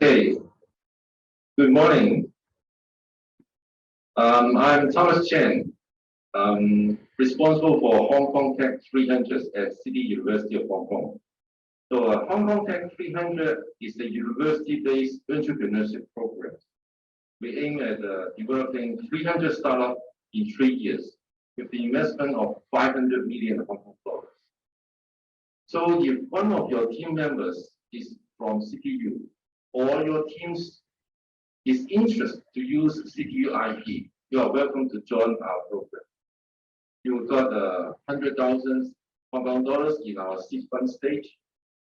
Okay, good morning. I'm Thomas Chen, responsible for Hong Kong Tech 300 at City University of Hong Kong. So Hong Kong Tech 300 is a university-based entrepreneurship program. We aim at developing 300 startups in 3 years with the investment of 500 million Hong Kong dollars. So if one of your team members is from CITYU or your teams is interested to use CITYU IP, you are welcome to join our program. You got 100,000 Hong Kong dollars in our seed fund stage,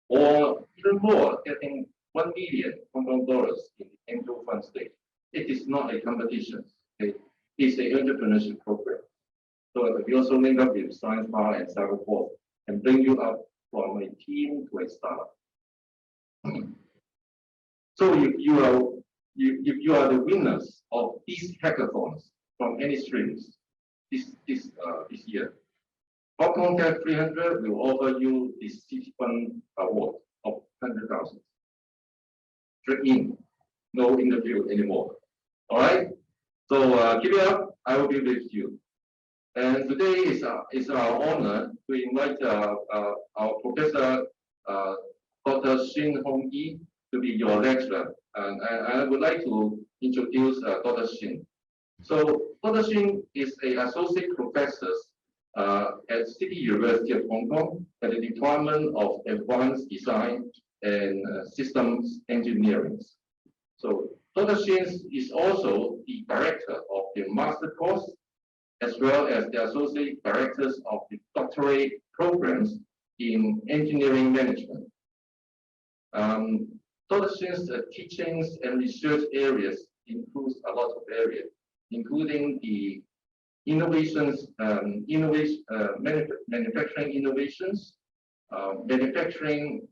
or even more, getting 1 million Hong Kong dollars in the angel fund stage. It is not a competition. It's an entrepreneurship program. So we also link up with Science Power and Cyberport and bring you up from a team to a startup. So if you are the winners of these hackathons from any streams this year, Hong Kong Tech 300 will offer you the seed fund award of 100,000. Straight in, no interview anymore. All right. So keep it up. I will be with you. And today is our honor to invite our professor, Dr. Hongyi, to be your lecturer. And I would like to introduce Dr. Xin. So Dr. Xin is an associate professor at City University of Hong Kong at the Department of Advanced Design and Systems Engineering. So Dr. Xin is also the director of the master course, as well as the associate directors of the doctorate programs in engineering management. Dr. Xin's teachings and research areas includes a lot of areas, including the innovations, manufacturing innovations, manufacturing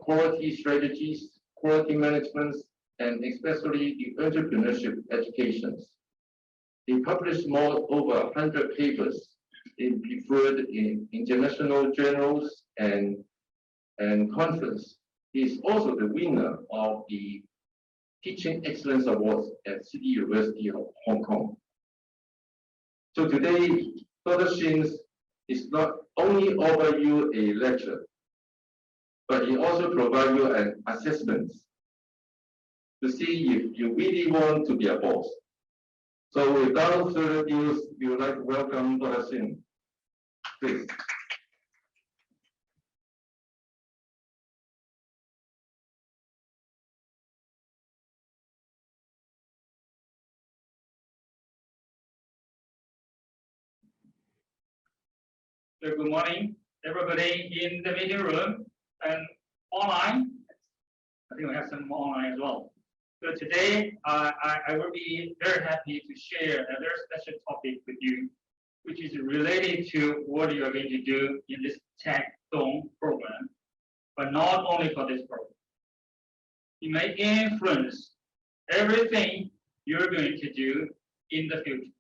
quality strategies, quality management, and especially the entrepreneurship educations. He published over 100 papers in preferred in international journals and conference. He is also the winner of the Teaching Excellence Awards at City University of Hong Kong. So today, Dr. Xin is not only offer you a lecture, but he also provide you an assessment to see if you really want to be a boss. So without further ado, we would like to welcome Dr. Xin. Please. So good morning, everybody in the meeting room and online. I think we have some online as well. So today, I will be very happy to share a very special topic with you, which is related to what you are going to do in this Techathon program, but not only for this program. It may influence everything you're going to do in the future.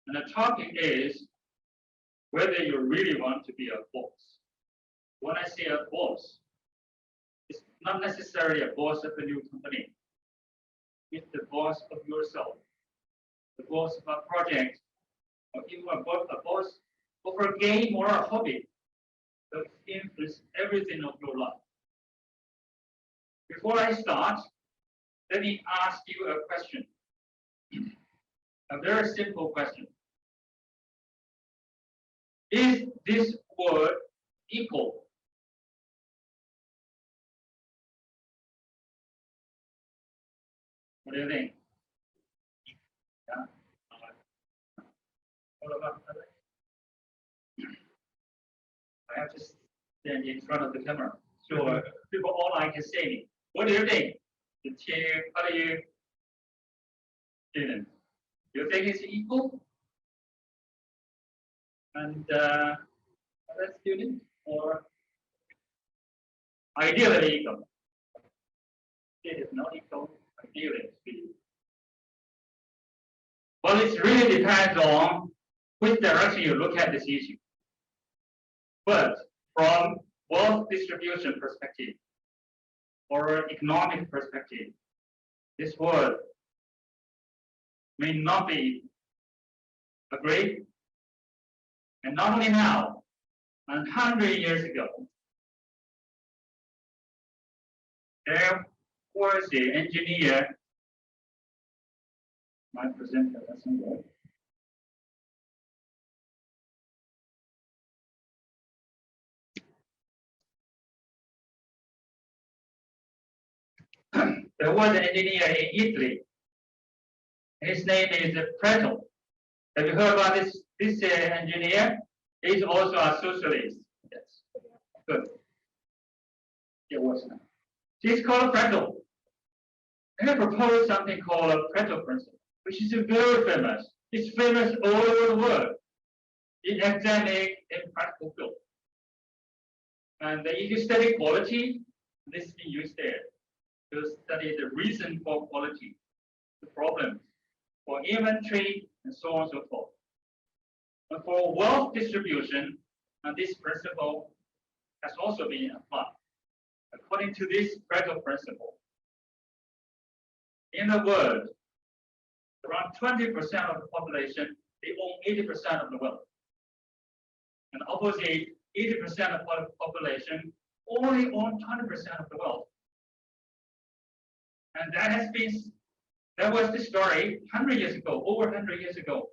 And the topic is whether you really want to be a boss. When I say a boss, it's not necessarily a boss of a new company. It's the boss of yourself, the boss of a project, or even a boss of a game or a hobby that influences everything of your life. Before I start, let me ask you a question. A very simple question. Is this word equal? What do you think? Yeah. I have to stand in front of the camera so people online can see me. What do you think? How do you feel? You think it's equal? And other students, or ideally equal? It is not equal, ideally speaking. Well, it really depends on which direction you look at this issue. But from wealth distribution perspective, or economic perspective, this world may not be agreed, and not only now, 100 years ago, there was the engineer. My presenter doesn't work. There was an engineer in Italy. His name is Preto. Have you heard about this engineer? He's also a socialist. Yes. Good. It was. He's called Preto. He proposed something called a Pareto principle, which is very famous. It's famous all over the world in academic and practical field. And if you study quality, this is being used there to study the reason for quality, the problems for inventory, and so on and so forth. And for wealth distribution, and this principle has also been applied. According to this Pareto principle, in the world, around 20% of the population, they own 80% of the wealth. And opposite, 80% of the population only own 20% of the wealth. And that was the story 100 years ago, over 100 years ago.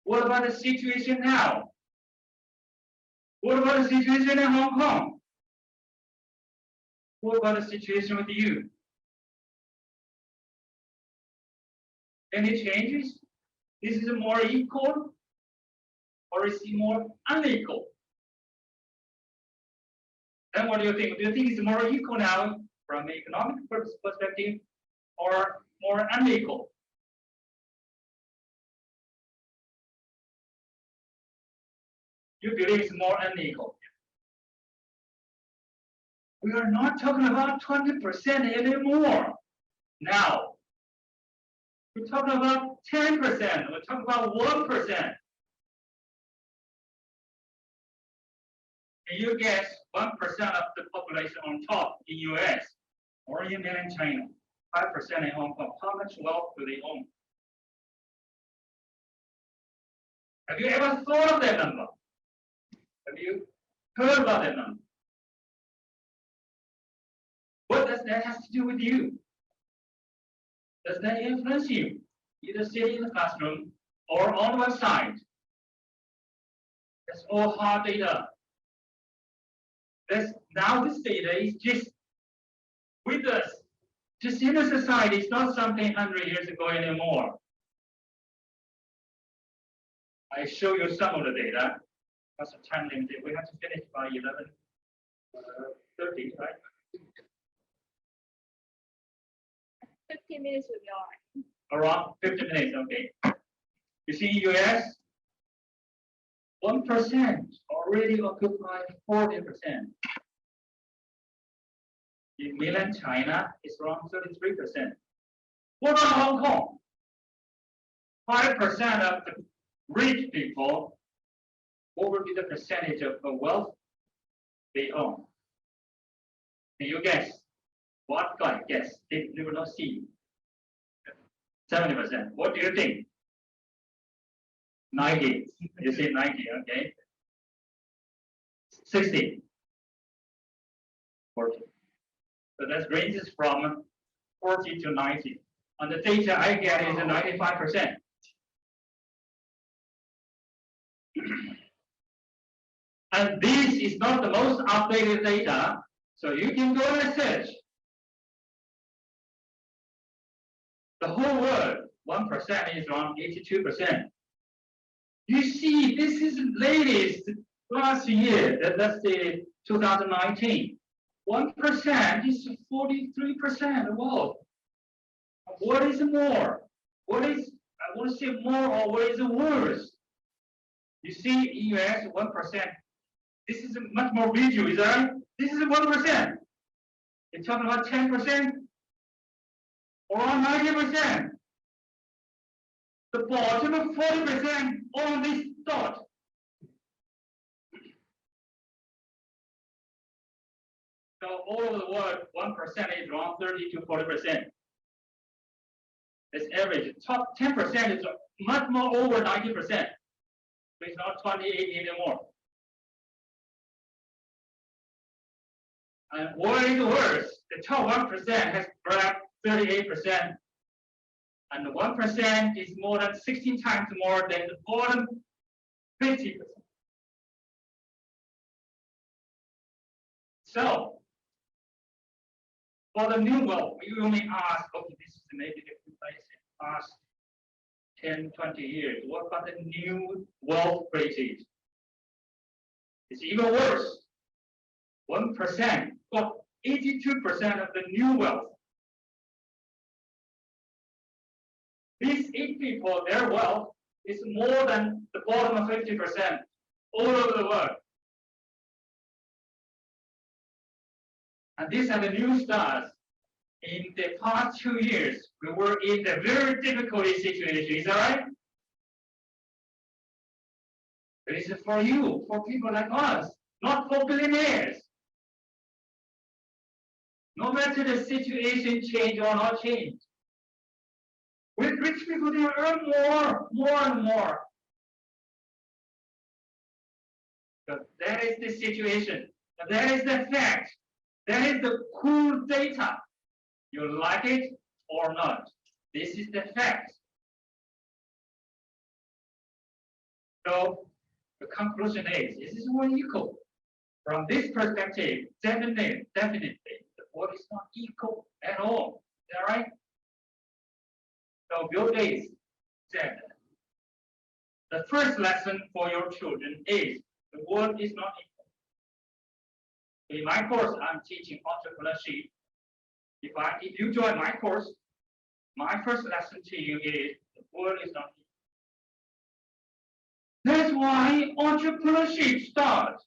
What about the situation now? What about the situation in Hong Kong? What about the situation with you? Any changes? Is it more equal or is it more unequal? Then what do you think? Do you think it's more equal now from an economic perspective or more unequal? You believe it's more unequal. We are not talking about 20% anymore now. We're talking about 10%. We're talking about 1%. Can you guess 1% of the population on top in US or in mainland China, 5% in Hong Kong? How much wealth do they own? Have you ever thought of that number? Have you heard about that number? What does that have to do with you? Does that influence you? Either sitting in the classroom or on the website. That's all hard data. Now this data is just with us. Just in the society, it's not something 100 years ago anymore. I show you some of the data. What's the time limit? We have to finish by 11:30, right? 15 minutes will be all right. Around 50 minutes, okay. You see, US, 1% already occupy 40%. In mainland China, it's around 33%. What about Hong Kong? 5% of the rich people, what would be the percentage of the wealth they own? Can you guess? What guy guess? They will not see. 70%. What do you think? 90. You say 90, okay. 60. 40. So that ranges from 40 to 90. And the data I get is 95%. And this is not the most updated data, so you can go and search. The whole world, 1% is around 82%. You see, this is latest last year, that's the 2019. 1% is 43% of wealth. What is more? What is, I want to say more, or what is worse? You see, in US, 1%. This is much more visual, is that right? This is 1%. You're talking about 10%? Or 90%. The bottom of 40% on this dot. What So all over the world, 1% is around 30 to 40%. It's average. Top 10% is much more over 90%. So it's not 28 anymore. And what is worse, the top 1% has grabbed 38%. And the 1% is more than 16 times more than the bottom 50%. So, for the new wealth, you may ask, okay, this is maybe the place in the past 10, 20 years. What about the new wealth created? It's even worse. 1% got 82% of the new wealth. These 8 people, their wealth is more than the bottom of 50% all over the world. And these are the new stars. In the past 2 years, we were in a very difficult situation. Is that right? It is for you, for people like us, not for billionaires. No matter the situation change or not change. With rich people, they earn more and more. So that is the situation. That is the fact. That is the cool data. You like it or not. This is the fact. So the conclusion is, this is more equal. From this perspective, definitely, the world is not equal at all. Is that right? So Bill Gates said, the first lesson for your children is the world is not equal. In my course, I'm teaching entrepreneurship. If you join my course, my first lesson to you is the world is not equal. That's why entrepreneurship starts.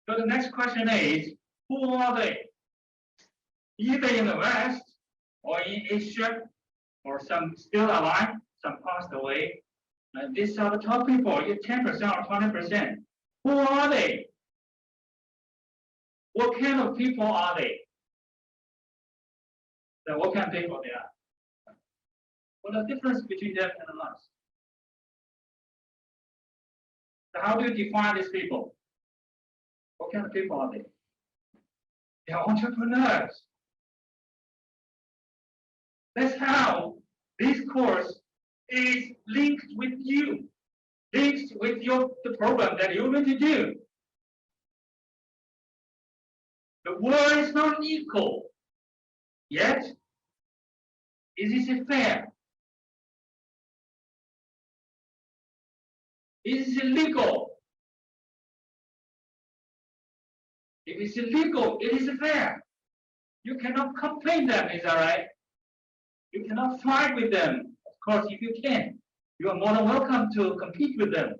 So the next question is, who are they? Either in the West or in Asia, or some still alive, some passed away. And these are the top people, 10% or 20%. Who are they? What kind of people are they? So what kind of people they are? What is the difference between them and us? So how do you define these people? What kind of people are they? They are entrepreneurs. That's how this course is linked with you, linked with the program that you're going to do. The world is not equal, yet is it fair? Is it legal? If it's illegal, it is fair. You cannot complain them, is that right? You cannot fight with them. Of course, if you can, you are more than welcome to compete with them.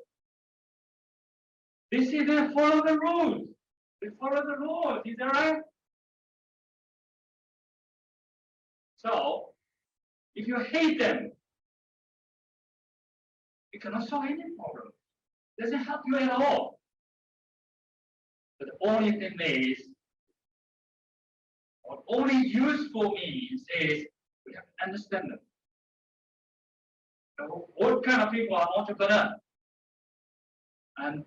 They say they follow the rules. They follow the laws, is that right? So, if you hate them, you cannot solve any problem. It doesn't help you at all. But the only thing is, what only useful means is we have to understand them. So what kind of people are entrepreneurs? And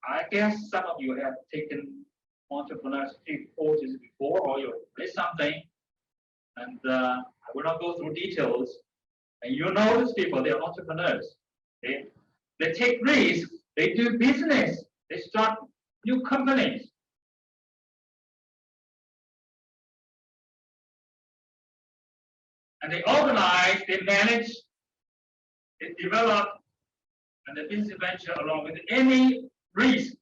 I guess some of you have taken entrepreneurship courses before, or you read something, and I will not go through details. And you know these people, they are entrepreneurs. Okay? They take risks, they do business, they start new companies. And they organize, they manage, they develop, and the business venture along with any risk.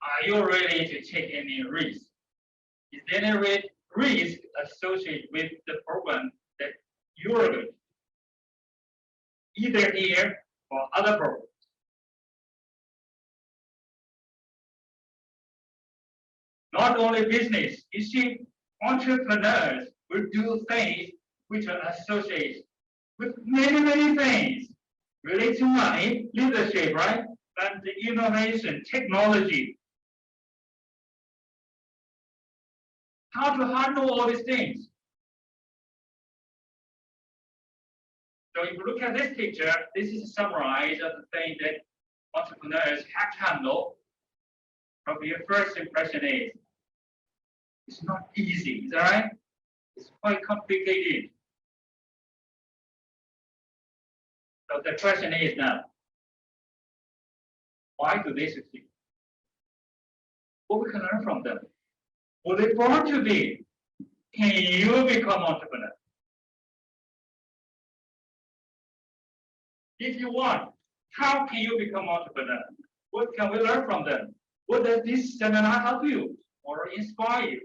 Are you ready to take any risk? Is there any risk associated with the program that you are doing? Either here or other programs. Not only business, you see, entrepreneurs will do things which are associated with many things related to money, leadership, right? and the innovation, technology. How to handle all these things. So if you look at this picture, this is a summary of the thing that entrepreneurs have to handle. Probably your first impression is, it's not easy, is that right? It's quite complicated. So the question is now, why do they succeed? What we can learn from them? Were they born to be? Can you become entrepreneur? If you want, how can you become entrepreneur? What can we learn from them? What does this seminar help you or inspire you?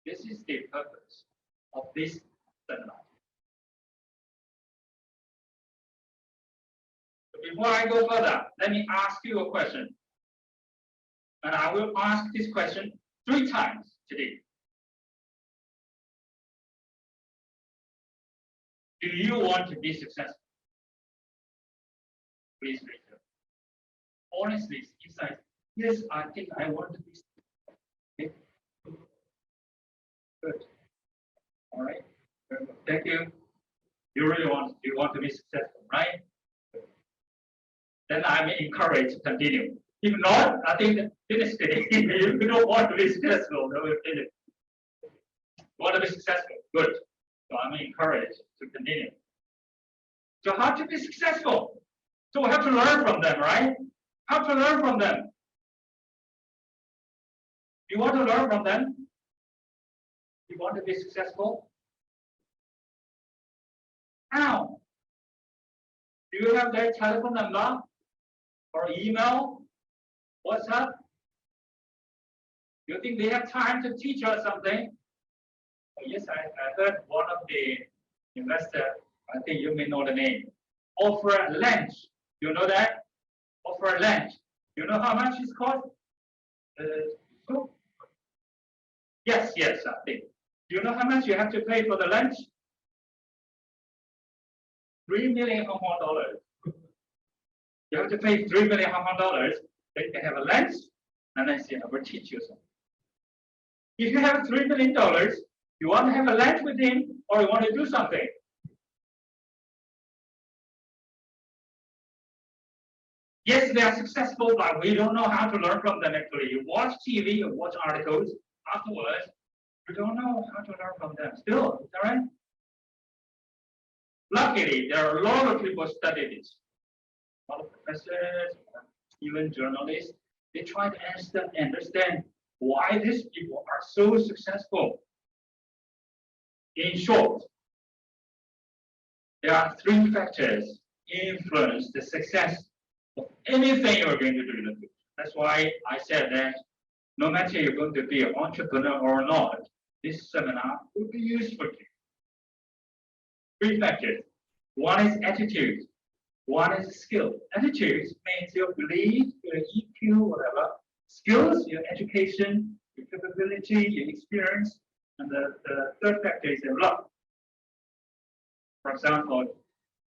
This is the purpose of this seminar. Before I go further, let me ask you a question. And I will ask this question 3 times today. Do you want to be successful? Please raise your hand. Honestly, inside, yes, I think I want to be successful. Okay. Good. All right. Very good. Thank you. You really want to be successful, right? Then I'm encouraged to continue. If not, I think finish today. If you don't want to be successful, then we'll finish. You want to be successful? Good. So I'm encouraged to continue. So how to be successful? So we have to learn from them, right? How to learn from them? You want to learn from them? You want to be successful? How? Do you have their telephone number or email? WhatsApp? You think they have time to teach us something? Oh, yes, I heard one of the investors, I think you may know the name, offer lunch. You know that? Offer lunch. You know how much it's cost? Yes, I think. Do you know how much you have to pay for the lunch? 3 million Hong Kong dollars. You have to pay 3 million Hong Kong dollars. Then you can have a lunch, and then say, I will teach you something. If you have $3 million, you want to have a lunch with him, or you want to do something. Yes, they are successful, but we don't know how to learn from them actually. You watch TV, you watch articles, afterwards, you don't know how to learn from them. Still, is that right? Luckily, there are a lot of people study this. A lot of professors, even journalists, they try to understand why these people are so successful. In short, there are 3 factors influence the success of anything you're going to do in the future. That's why I said that no matter you're going to be an entrepreneur or not, this seminar will be useful to you. 3 factors. One is attitude. One is skill. Attitude means your belief, your EQ, whatever. Skills, your education, your capability, your experience. And the 3rd factor is your luck. For example,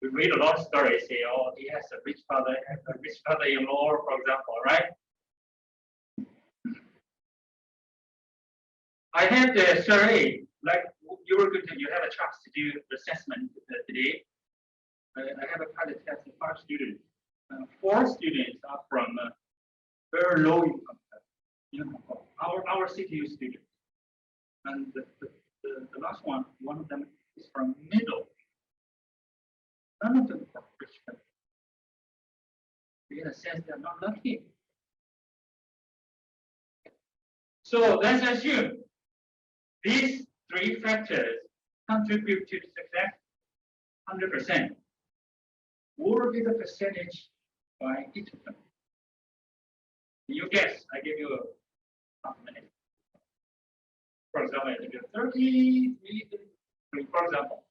we read a lot of stories, say, oh, he has a rich father-in-law, for example, right? I had the survey, like you have a chance to do assessment today. I have a pilot test of 5 students. 4 students are from very low income, our CITYU students. And the last one of them is from middle. None of them from rich family. In a sense, they're not lucky. So let's assume these 3 factors contribute to success 100%. What will be the percentage by each of them? You guess, I give you a minute. For example, I give you 30, for example.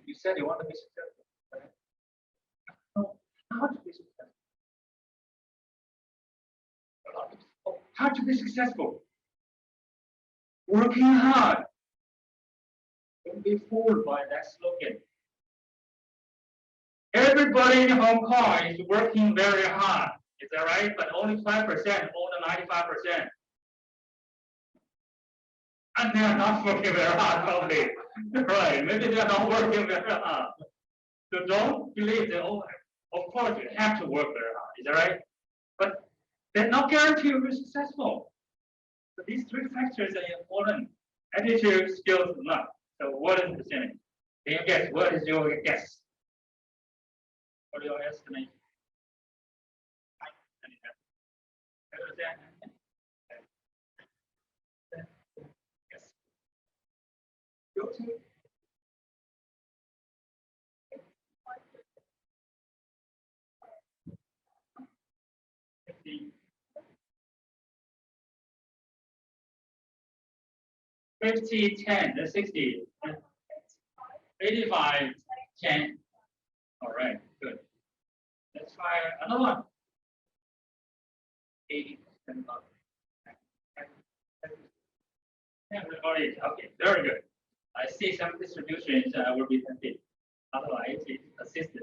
You said you want to be successful, right? How to be successful? How to be successful? Working hard. Don't be fooled by that slogan. everybody in Hong Kong is working very hard. Is that right? But only 5% own the 95%. And they are not working very hard, probably. Right? Maybe they are not working very hard. So don't believe that, oh, of course you have to work very hard. Is that right? But they're not guaranteed you'll be successful. So these three factors are important. Attitude, skills, and luck. So what is the percentage? Can you guess? What is your guess? What are your estimates? Yes. Go to 50, 10, 60, 85, 10. All right, good. Let's try another one. 80%. Okay, very good. I see some distributions will be tempted. Otherwise, it's assisted.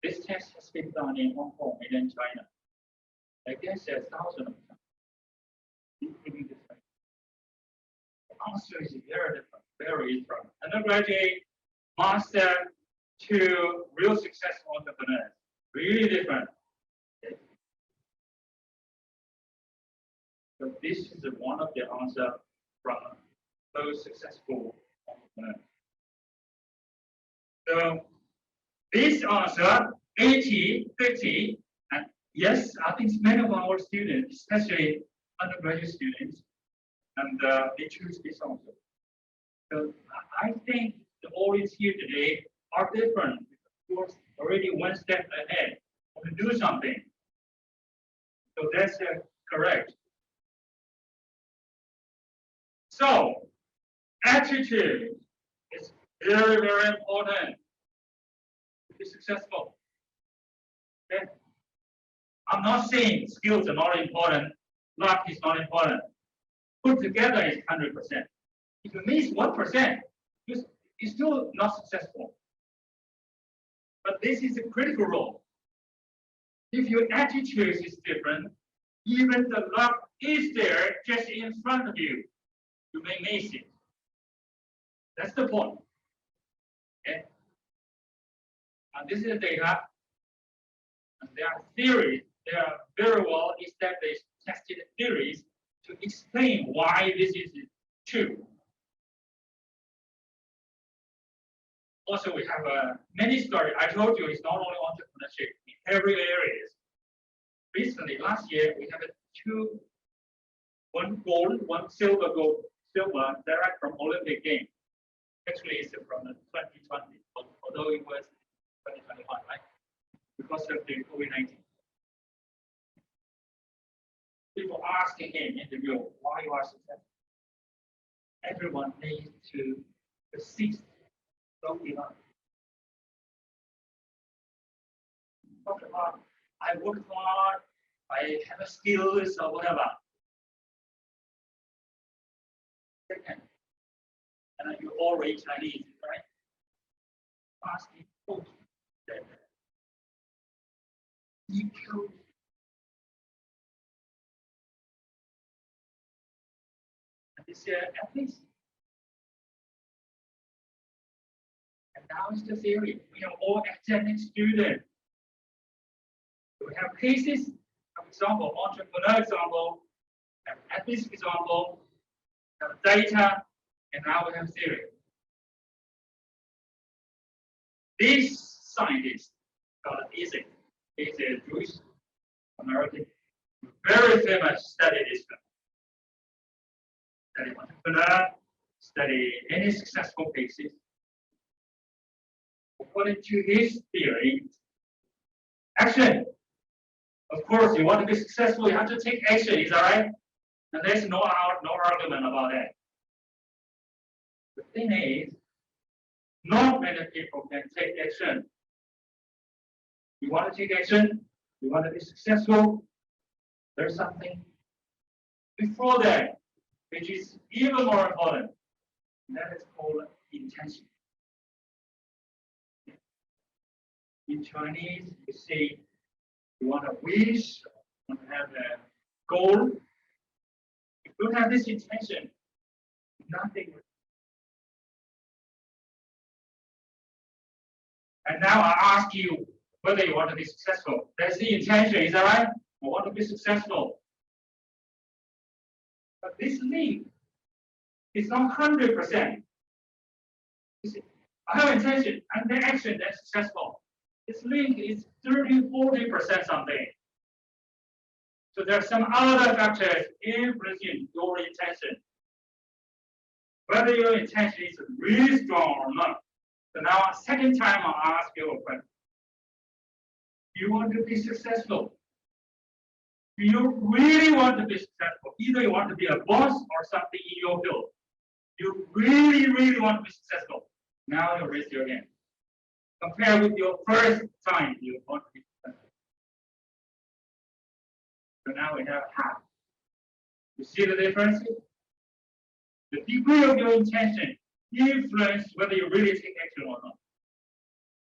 This test has been done in Hong Kong and in China. I guess there's thousands of them, including this one. The answer is very different. Undergraduate, master to real successful entrepreneurs. Really different. So this is one of the answers from those successful entrepreneurs. So this answer, 80, 50, and yes, I think many of our students, especially undergraduate students, and they choose this answer. So I think the audience here today are different. You're already one step ahead to do something. So that's correct. So attitude is very, very important to be successful. Okay? I'm not saying skills are not important, luck is not important. Put together is 100%. If you miss 1%, you're still not successful. But this is a critical role. If your attitude is different, even the luck is there just in front of you, you may miss it. That's the point. Okay? And this is the data. And there are theories, there are very well established, tested theories to explain why this is true. Also, we have many stories. I told you it's not only entrepreneurship in every area. Recently, last year, we have one gold, one silver direct from Olympic Games. Actually, it's from 2020, although it was 2021, right? Because of the COVID-19. People asking him in the room why you are successful. Everyone needs to persist. Don't give up. Talk about I work hard, I have skills or whatever. Second, and you all read Chinese, right? Asking folks that EQ. And this ethics. And now it's the theory. We are all academic students. We have cases, for example, entrepreneur example, have ethics example, have data, and now we have theory. This scientist, Isaac, is a Jewish American, very famous, study this one. Study entrepreneur, study any successful cases. According to his theory, action. Of course, you want to be successful, you have to take action, is that right? And there's no argument about that. The thing is, not many people can take action. You want to take action, you want to be successful, there's something before that, which is even more important. And that is called intention. In Chinese, you say you want to wish, you want to have a goal. If you don't have this intention, nothing. And now I ask you whether you want to be successful. That's the intention, is that right? I want to be successful. But this link is not 100%. I have intention and the action that's successful. This link is 30-40% something. So there are some other factors influencing your intention. Whether your intention is really strong or not. So now, second time I'll ask you a question. Do you want to be successful? Do you really want to be successful? Either you want to be a boss or something in your field. You really want to be successful. Now you raise your hand. Compare with your first time you want to be successful. So now we have half. You see the difference? The degree of your intention influence whether you really take action or not.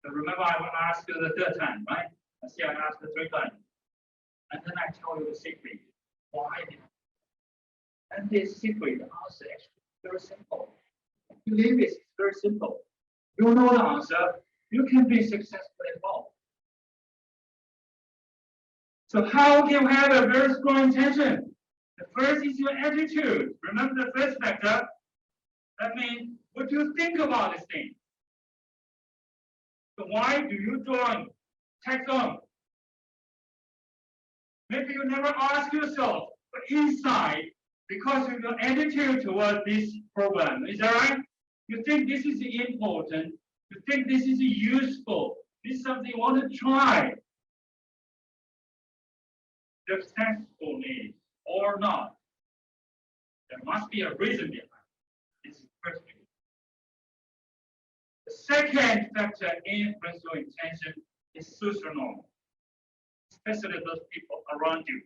So remember, I will ask you the third time, right? I see I asked the third time. And then I tell you the secret. Why did I? And this secret, the answer is very simple. Believe it's very simple. You know the answer, you can be successful as well. So how can you have a very strong intention? The first is your attitude. Remember the first factor? That means what you think about this thing. So why do you join Techathon? Maybe you never ask yourself, but inside, because of your attitude towards this program, is that right? You think this is important, you think this is useful, this is something you want to try. Successfully or not, there must be a reason behind it. This is the first thing. The second factor influencing your intention is social norm, especially those people around you.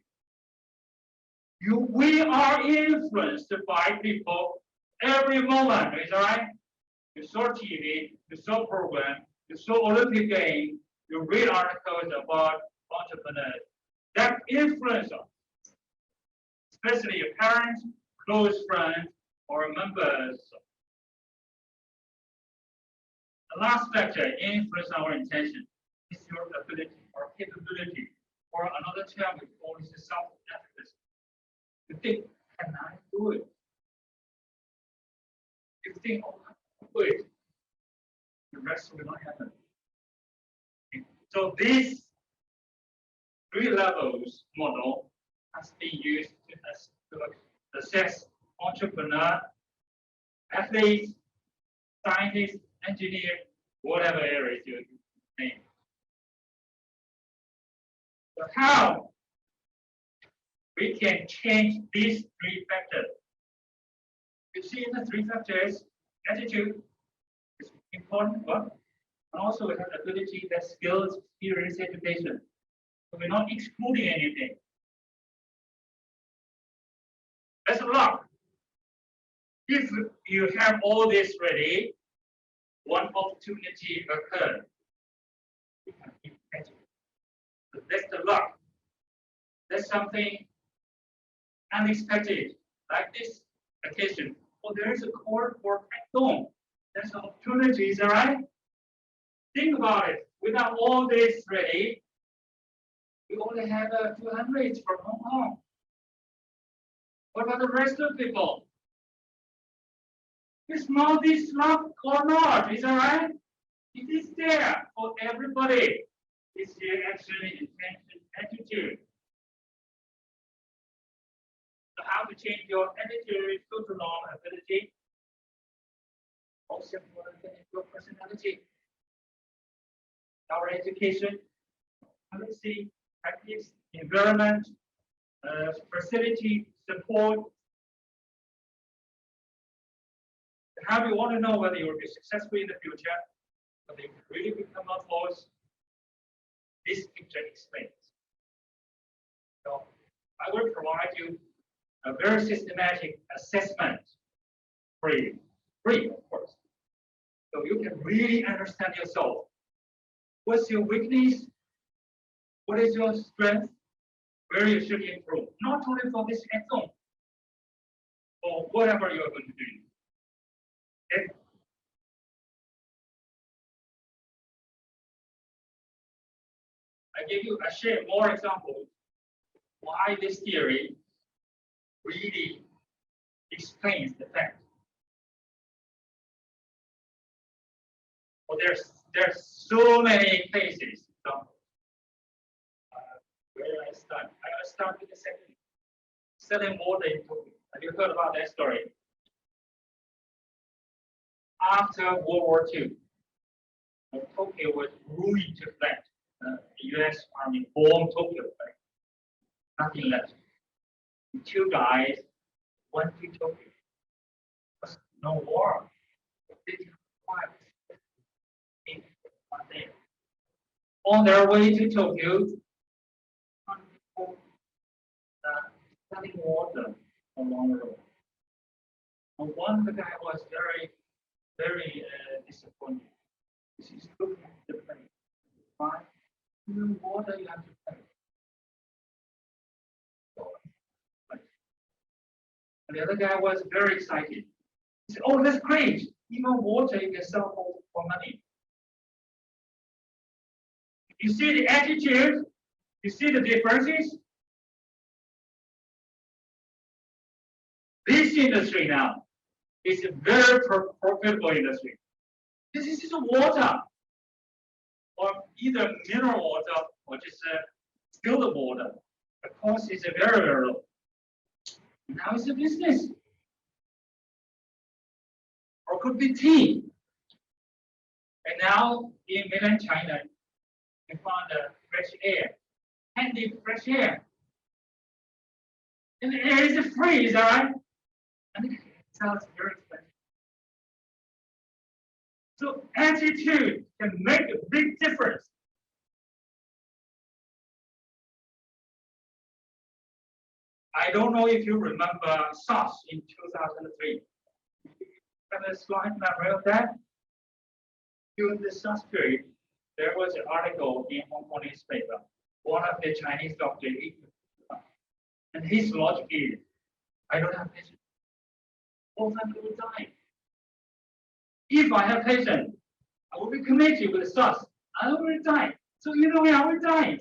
We are influenced by people every moment, is that right? You saw TV, you saw program, you saw Olympic game, you read articles about entrepreneurs. That influence us, especially your parents, close friends, or members. The last factor influence our intention is your ability or capability, or another term we call is the self-efficacy. You think, can I do it? You think, oh, I can do it. The rest will not happen. Okay. So this 3 levels model has been used to assess entrepreneur, athletes, scientists, engineer, whatever areas you name. So how we can change these 3 factors? You see in the 3 factors, attitude is important one, and also we have ability, that skills, experience, education. So we're not excluding anything. That's a lot. If you have all this ready, one opportunity occurs. So that's the luck. That's something unexpected, like this occasion. Oh, there is a call for Techathon. That's an opportunity, is that right? Think about it. Without all this ready, we only have 200 from Hong Kong. What about the rest of the people? It's not this luck or not, is that right? It is there for everybody. It's their action, intention, attitude. So how to change your attitude, social norm, ability? Most important thing is your personality. Our education, policy, practice, environment, facility, support. How do you want to know whether you will be successful in the future, whether you can really become a boss? This picture explains. So I will provide you a very systematic assessment free, of course. So you can really understand yourself. What's your weakness? What is your strength? Where you should improve? Not only for this hackathon, or whatever you are going to do. Okay? I share more examples why this theory really explains the fact. Well, there's so many cases. Where I start? I'm gonna start with the second water in Tokyo. Have you heard about that story? After World War II, Tokyo was ruined to flat. The U.S. Army bombed Tokyo. Right? Nothing left. The two guys went to Tokyo. There was no war. They survived. On their way to Tokyo, selling water along the road. And one the guy was very disappointed. He's looking at the place. Why? Water you have to pay. And the other guy was very excited. He said, "Oh, that's great! Even water you can sell for money." You see the attitude? You see the differences? This industry now is a very profitable industry. This is water, or either mineral water or just distilled water. The cost is very low. Now it's a business. Or could be tea. And now in mainland China, you found fresh air, handy fresh air. And the air is free, is that right? And it sounds very expensive. So attitude can make a big difference. I don't know if you remember SARS in 2003. Have a slide memory of that? During the SARS period, there was an article in Hong Kong newspaper. One of the Chinese doctors, and his logic is, I don't have patients. All time will die. If I have patients, I will be committed with the SARS. I will die. So you know I will die.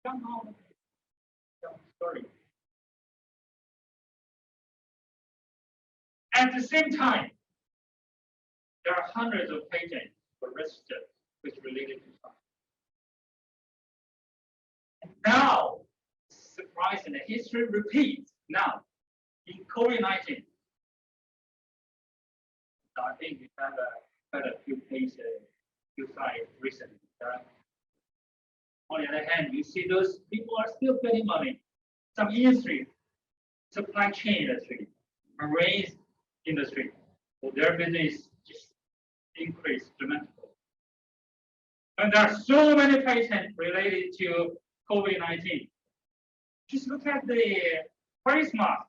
Somehow, sorry. At the same time, there are hundreds of patents registered which related to SARS. And now, surprisingly, history repeats now in COVID-19. So I think we have quite a few cases, few sites recently. On the other hand, you see those people are still getting money. Some industry, supply chain industry, marine industry, so their business just increased dramatically. And there are so many patents related to COVID-19. Just look at the face mask.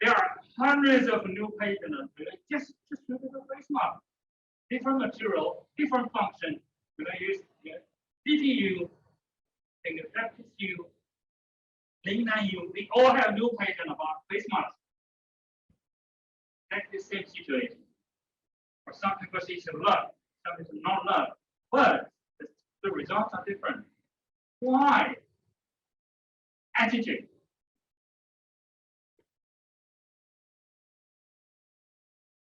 There are hundreds of new patents. Just look at the face mask. Different material, different function. We're going to use CItyU, CItyU, CItyU. They all have new patent about face mask. That's the same situation. For some people, it's love, some people not love, but the results are different. Why? Attitude.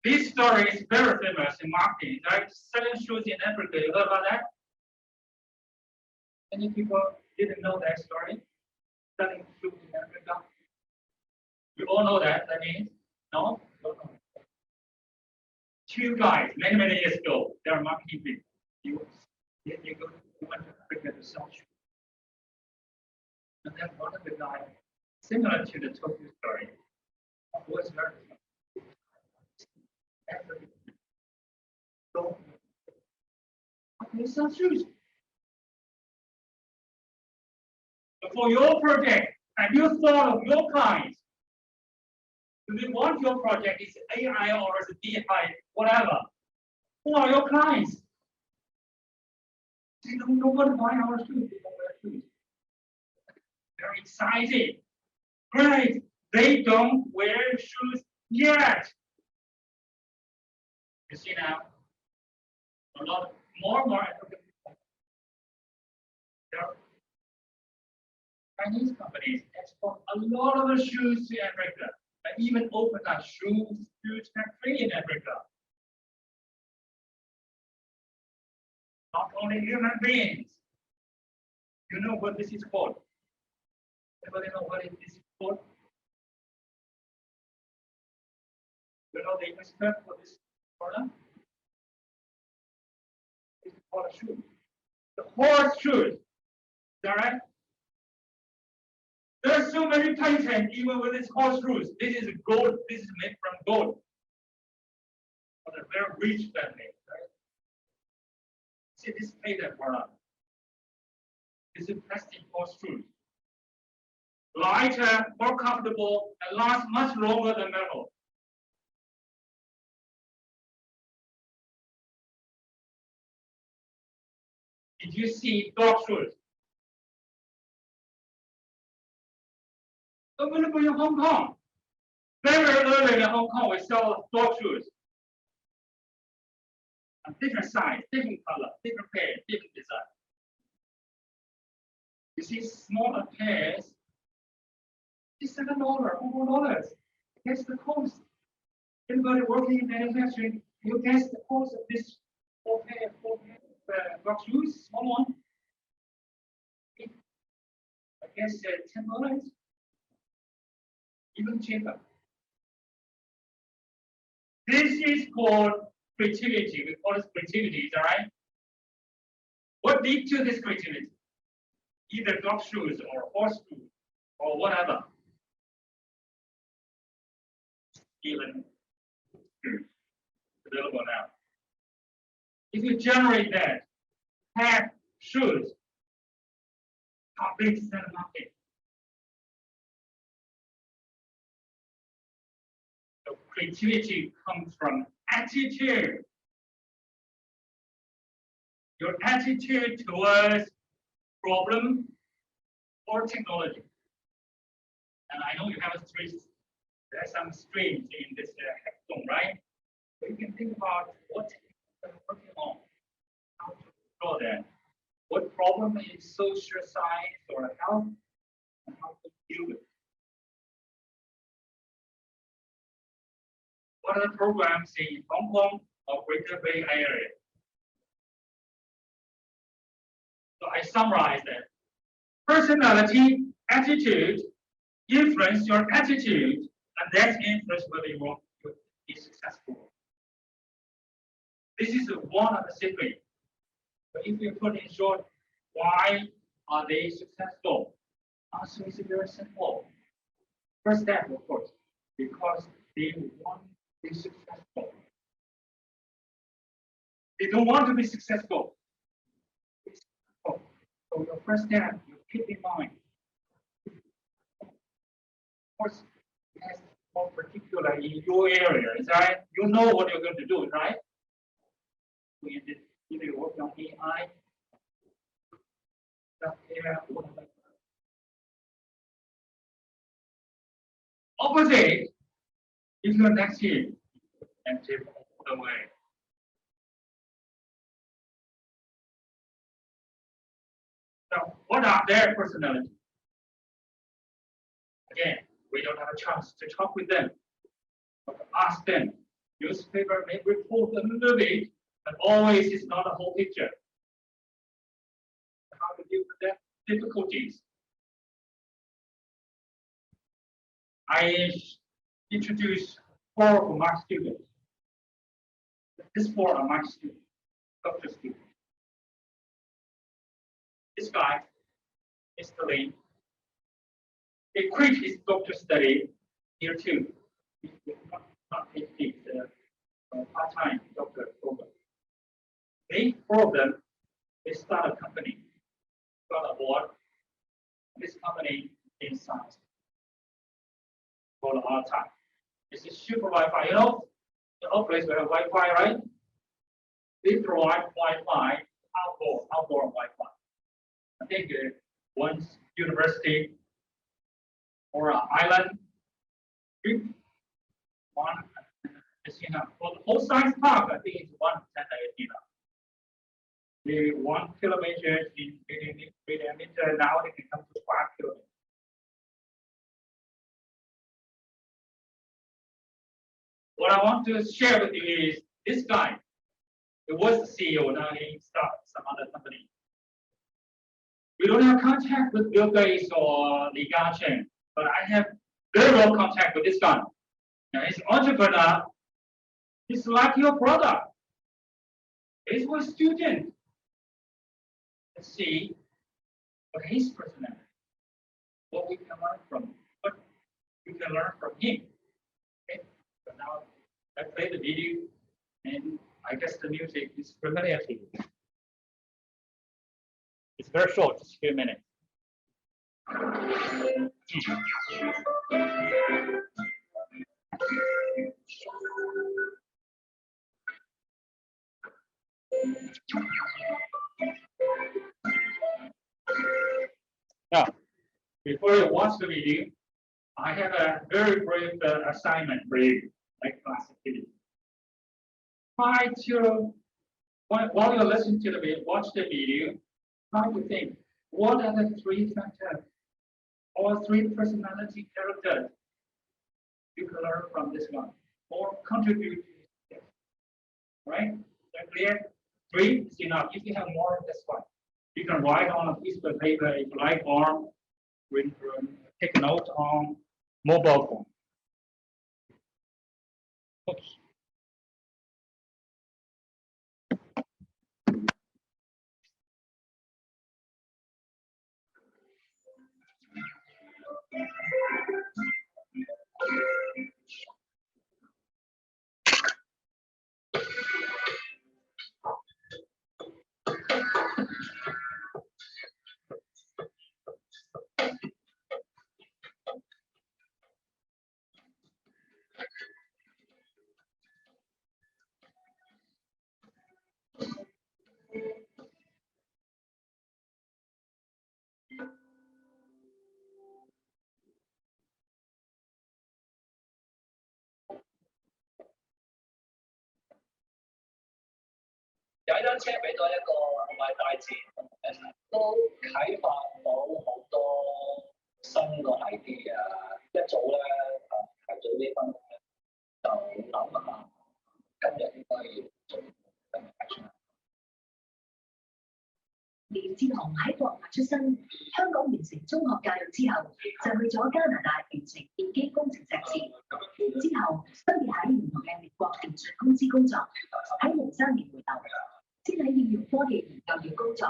This story is very famous in marketing. Like selling shoes in Africa. You heard about that? Many people didn't know that story. Selling shoes in Africa. You all know that. That means no. Two guys, many years ago, they are marketing people. You went to Africa to sell shoes. And then one of the guys, similar to the Tokyo story, was very so, okay, sell shoes. But for your project, have you thought of your clients? Do you want your project is AI or is it DeFi, whatever? Who are your clients? They don't want to buy our shoes. They don't wear shoes. Very exciting. Great. They don't wear shoes yet. You see now, a lot more African people. There are Chinese companies export a lot of the shoes to Africa, and even open a shoes factory in Africa. Not only human beings. You know what this is called? Anybody know what this is called? You know the English term for this product? It's called a shoe. The horse shoes. Is that right? There are so many patents even with this horse shoes. This is gold. This is made from gold. For a very rich family. Right? See this patent product. This is plastic horse shoes. Lighter, more comfortable, and lasts much longer than metal. Did you see dog shoes? Available in Hong Kong. Very early in Hong Kong, we sell dog shoes. A different size, different color, different pair, different design. You see smaller pairs, it's $7, $4. Guess the cost. Everybody working in manufacturing, you guess the cost of this four pair dog shoes, small one. I guess $10. Even cheaper. This is called creativity. We call it creativity, is that right? What leads to this creativity? Either dog shoes or horse shoes or whatever. Even available now. If you generate that, have shoes, how big is that market? So creativity comes from attitude. Your attitude towards problem or technology. And I know you have there are some streams in this hackathon, right? So you can think about what you're working on, how to explore that. What problem is social science or health, and how to deal with it. What are the programs in Hong Kong or Greater Bay Area? So I summarize that. Personality, attitude, influence your attitude, and that influence whether you want to be successful. This is one of the secrets. But if you put in short, why are they successful? Answer is very simple. First step, of course, because they want to be successful. They don't want to be successful. So your first step, you keep in mind. Of course, it has more particular in your area, is right? You know what you're going to do, right? Either you work on AI, whatever. Opposite, if you're next year, and take the way. So, what are their personalities? Again, we don't have a chance to talk with them, but ask them. Newspaper may report a little bit, but always it's not a whole picture. How to deal with that difficulties? I introduce 4 of my students. These 4 are my students, doctor students. This guy, Mr. Lee, he quit his doctor study year 2. Not PhD, part-time doctor program. They 4 of them, they start a company, got a board. This company in science for a long time. It's a super Wi-Fi. You know, in all places we have Wi-Fi, right? They provide Wi-Fi outdoor outdoor Wi-Fi. I think one university or an island trip, one, for the whole science park, I think it's 1 cent. The 1 kilometer in meter now it can come to 5 kilometers. What I want to share with you is this guy. He was the CEO, now he started some other company. We don't have contact with Bill Gates or Li Ka-sheng, but I have very well contact with this guy. Now he's an entrepreneur. He's like your brother. He's a student. Let's see what his personality, what we can learn from, what we can learn from him. Okay, so now I play the video, and I guess the music is familiar to you. It's very short, just a few minutes. Now, before you watch the video, I have a very brief assignment for you, like class activity. Try to, while you're listening to the video, watch the video, try to think, what are the 3 factors or 3 personality characters you can learn from this one or contribute to this? Right? That clear? 3 is enough. If you have more, that's fine. You can write on a piece of paper if you like, or take a note on mobile phone. Oops.踩單車俾到一個同埋大自然都啟發到好多新個 idea。一早咧提早啲分就諗下今日應該要做咩 action。連志雄喺國內出身，香港完成中學教育之後，就去咗加拿大完成電機工程碩士。之後分別喺唔同嘅美國電訊公司工作，喺03年回流，先喺應用科技研究院工作。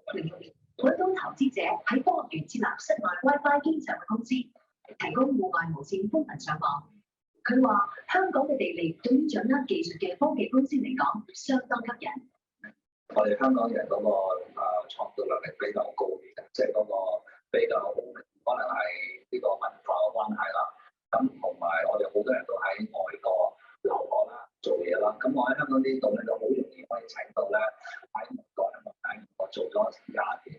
06年揾到投資者喺科學園設立室內 WiFi 經常嘅公司，提供戶外無線寬頻上網。佢話香港嘅地利對於掌握技術嘅科技公司嚟講相當吸引。我哋香港人嗰個創造能力比較高啲嘅，即係嗰個比較可能係呢個文化嘅關係啦。咁同埋我哋好多人都喺外國留學啦、做嘢啦。咁我喺香港呢度咧就好容易可以請到咧喺外國喺我做咗20年、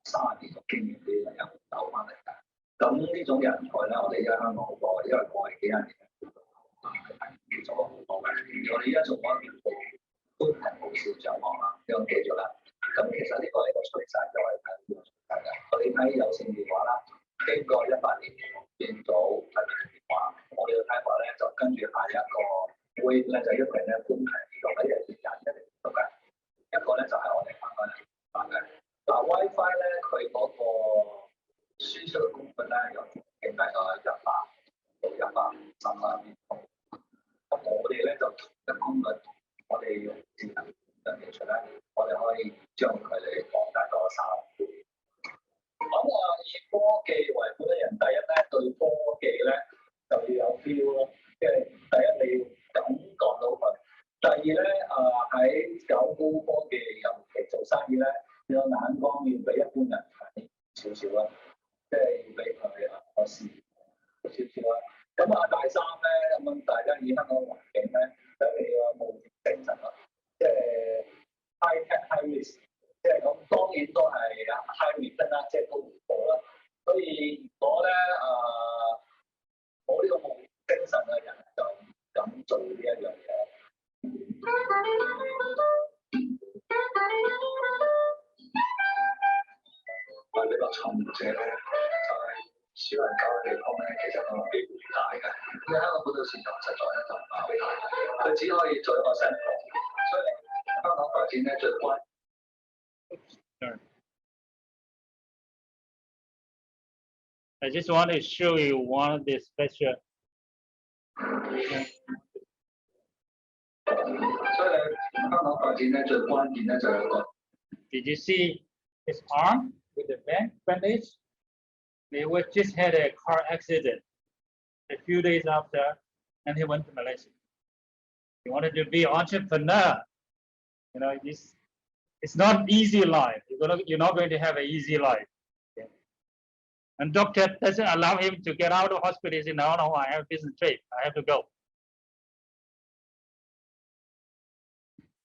30年嘅經驗啲人走翻嚟嘅。咁呢種人才咧，我哋而家香港好多，因為過去幾廿年做咗好多嘅。我哋而家做嗰件都係好少上網啦，你記住啦。咁其實呢個係個趨勢，就係睇呢個趨勢嘅。我哋睇有線電話啦，經過18年變到睇電話，我哋嘅睇法咧就跟住下一個 wave 咧就一個咧寬頻移動咧人一定做嘅，一個咧就係我哋香港人發嘅。嗱 WiFi 咧佢嗰個輸出嘅功率咧由大概100到130秒。咁我哋咧就同嘅功率。我哋用智能技術咧，我哋可以將佢哋放大多3倍。咁以科技為本嘅人，第一咧對科技咧就要有 feel 咯，即係第一你要感覺到佢。第二咧喺搞高科技，尤其做生意咧，你個眼光要比一般人睇少少啦，即係要俾佢個視野少少啦。咁第三咧，咁大家以香港環境咧，等你個冒險精神咯，即係 high tech high risk， 即係咁然都係 high return 啦，即係高回報啦。所以如果咧冇呢個冒險精神嘅人就唔敢做呢一樣嘢。呢個創業者咧，就係少人教嘅地方咧，其實都幾偉大嘅。因為香港本土市場實在咧就唔係好大，佢只可以做一個 sample。所以香港發展咧最關。I just want to show you one of the special. 所以香港發展咧最關鍵咧就係一個。Did you see his arm with the bandage? He was just had a car accident a few days after, and he went to Malaysia. He wanted to be an entrepreneur. You know, it's not easy life. You're not going to have an easy life. Okay? And doctor doesn't allow him to get out of hospital. He said, no, I have business trip. I have to go.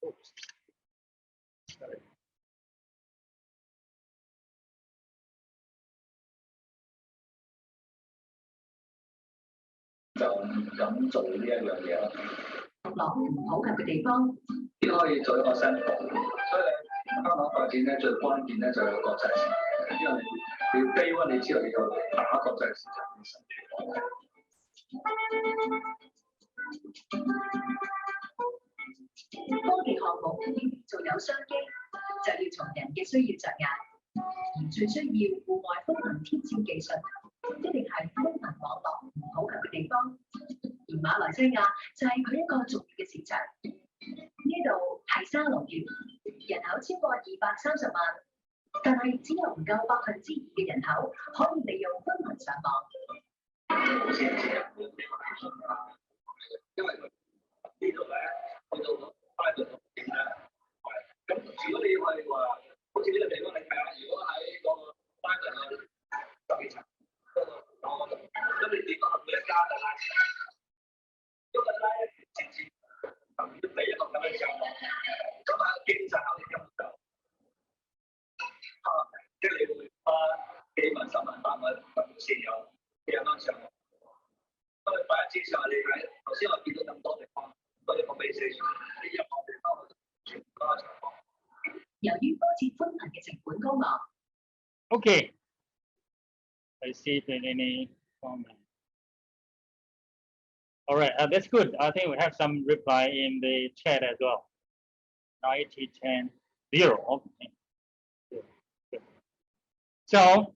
Oops. Sorry. 就唔敢做呢一樣嘢咯。落唔普及嘅地方，只可以做一個 sample。所以香港發展咧最關鍵咧就係國際市場，因為你低溫你之後你就打國際市場嘅生存。科技項目要做有商機，就要從人嘅需要着眼，而最需要戶外風能天線技術，一定係風能網絡唔普及嘅地方。而馬來西亞就係佢一個重要嘅市場。呢度係沙龍縣，人口超過230萬，但係只有唔夠2%嘅人口可以利用風能上網。因為呢度咧去到快到點咧，咁如果你係話好似呢個地方你睇下，如果喺個快到10幾層，咁你點解每一家就拉？因為咧前次要俾一個咁嘅項目，咁經濟效益咁夠，即係你會花幾萬、10萬、100萬先有幾萬上。我哋翻一次上你睇，頭先我見到咁多地方，嗰啲個比四呢一個地方全部都係情況。由於多設寬頻嘅成本高昂。Okay. I see if there's any comment. All right, that's good. I think we have some reply in the chat as well. 9010 0. Okay. Good. So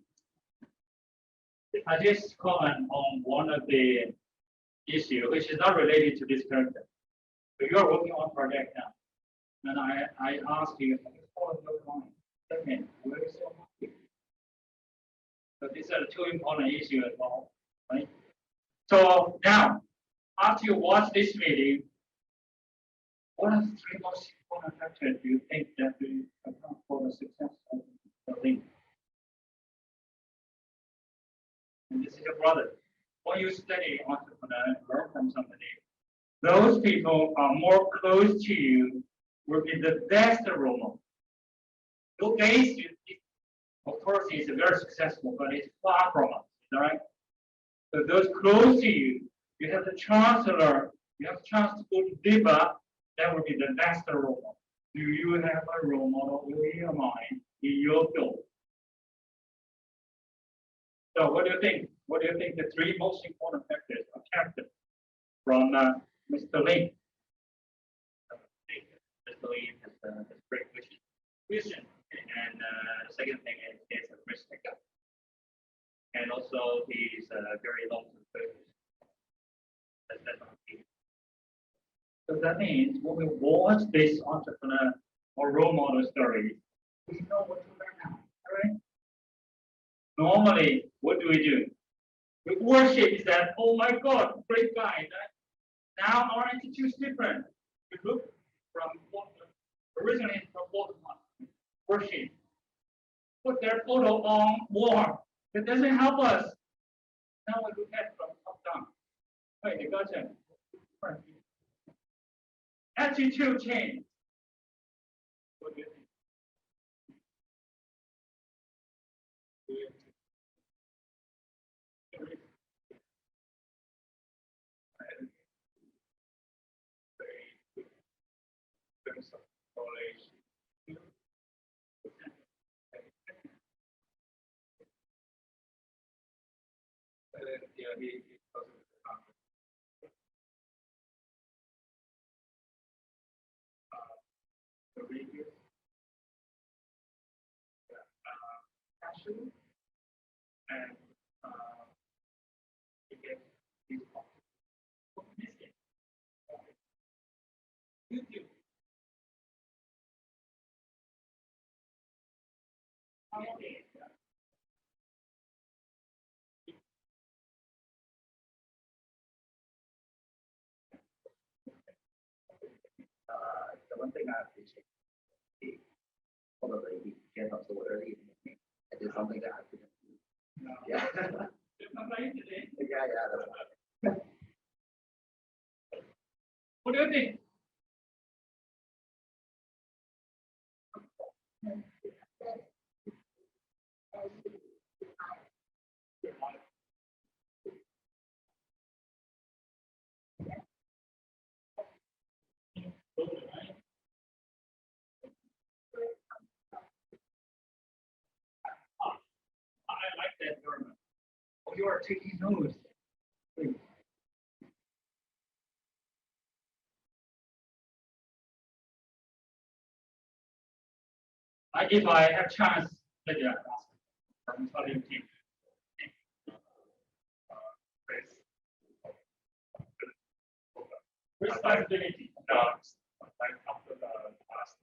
I just comment on one of the issue which is not related to this character. So you're working on project now, and I ask you, okay, where is your market? So these are the two important issues as well, right? So now, after you watch this meeting, what are the three most important factors do you think that will account for the success of the link? And this is your brother. When you study entrepreneur and learn from somebody, those people are more close to you, will be the best role model. Bill Gates, of course, he's very successful, but he's far from us, all right? So those close to you, you have the chance to learn, you have the chance to go deeper, that will be the best role model. Do you have a role model in your mind, in your field? So what do you think? What do you think the three most important factors are captured from Mr. Lin? Mr. Lin has great vision. And the second thing is he's a risk taker. And also he's very long-term focused. That's not key. So that means when we watch this entrepreneur or role model story, we know what to learn now, right? Normally, what do? We worship that, oh my God, great guy. Now our attitude is different. We look from originally from Baltimore, worship. Put their photo on wall. It doesn't help us. Now we look at from top down. Wait, you got it. Attitude change. What do you think? maybe because of the radius, passion, and you get these missing. YouTube. Okay. The one thing I appreciate probably we get up so early in the morning. It is something that I couldn't do. No. Yeah. You're complaining today. Yeah, that's right. What do you think? I like that government. Oh, you are taking notes. If I have chance, maybe I ask from studying team. Responsibility. Like after the past.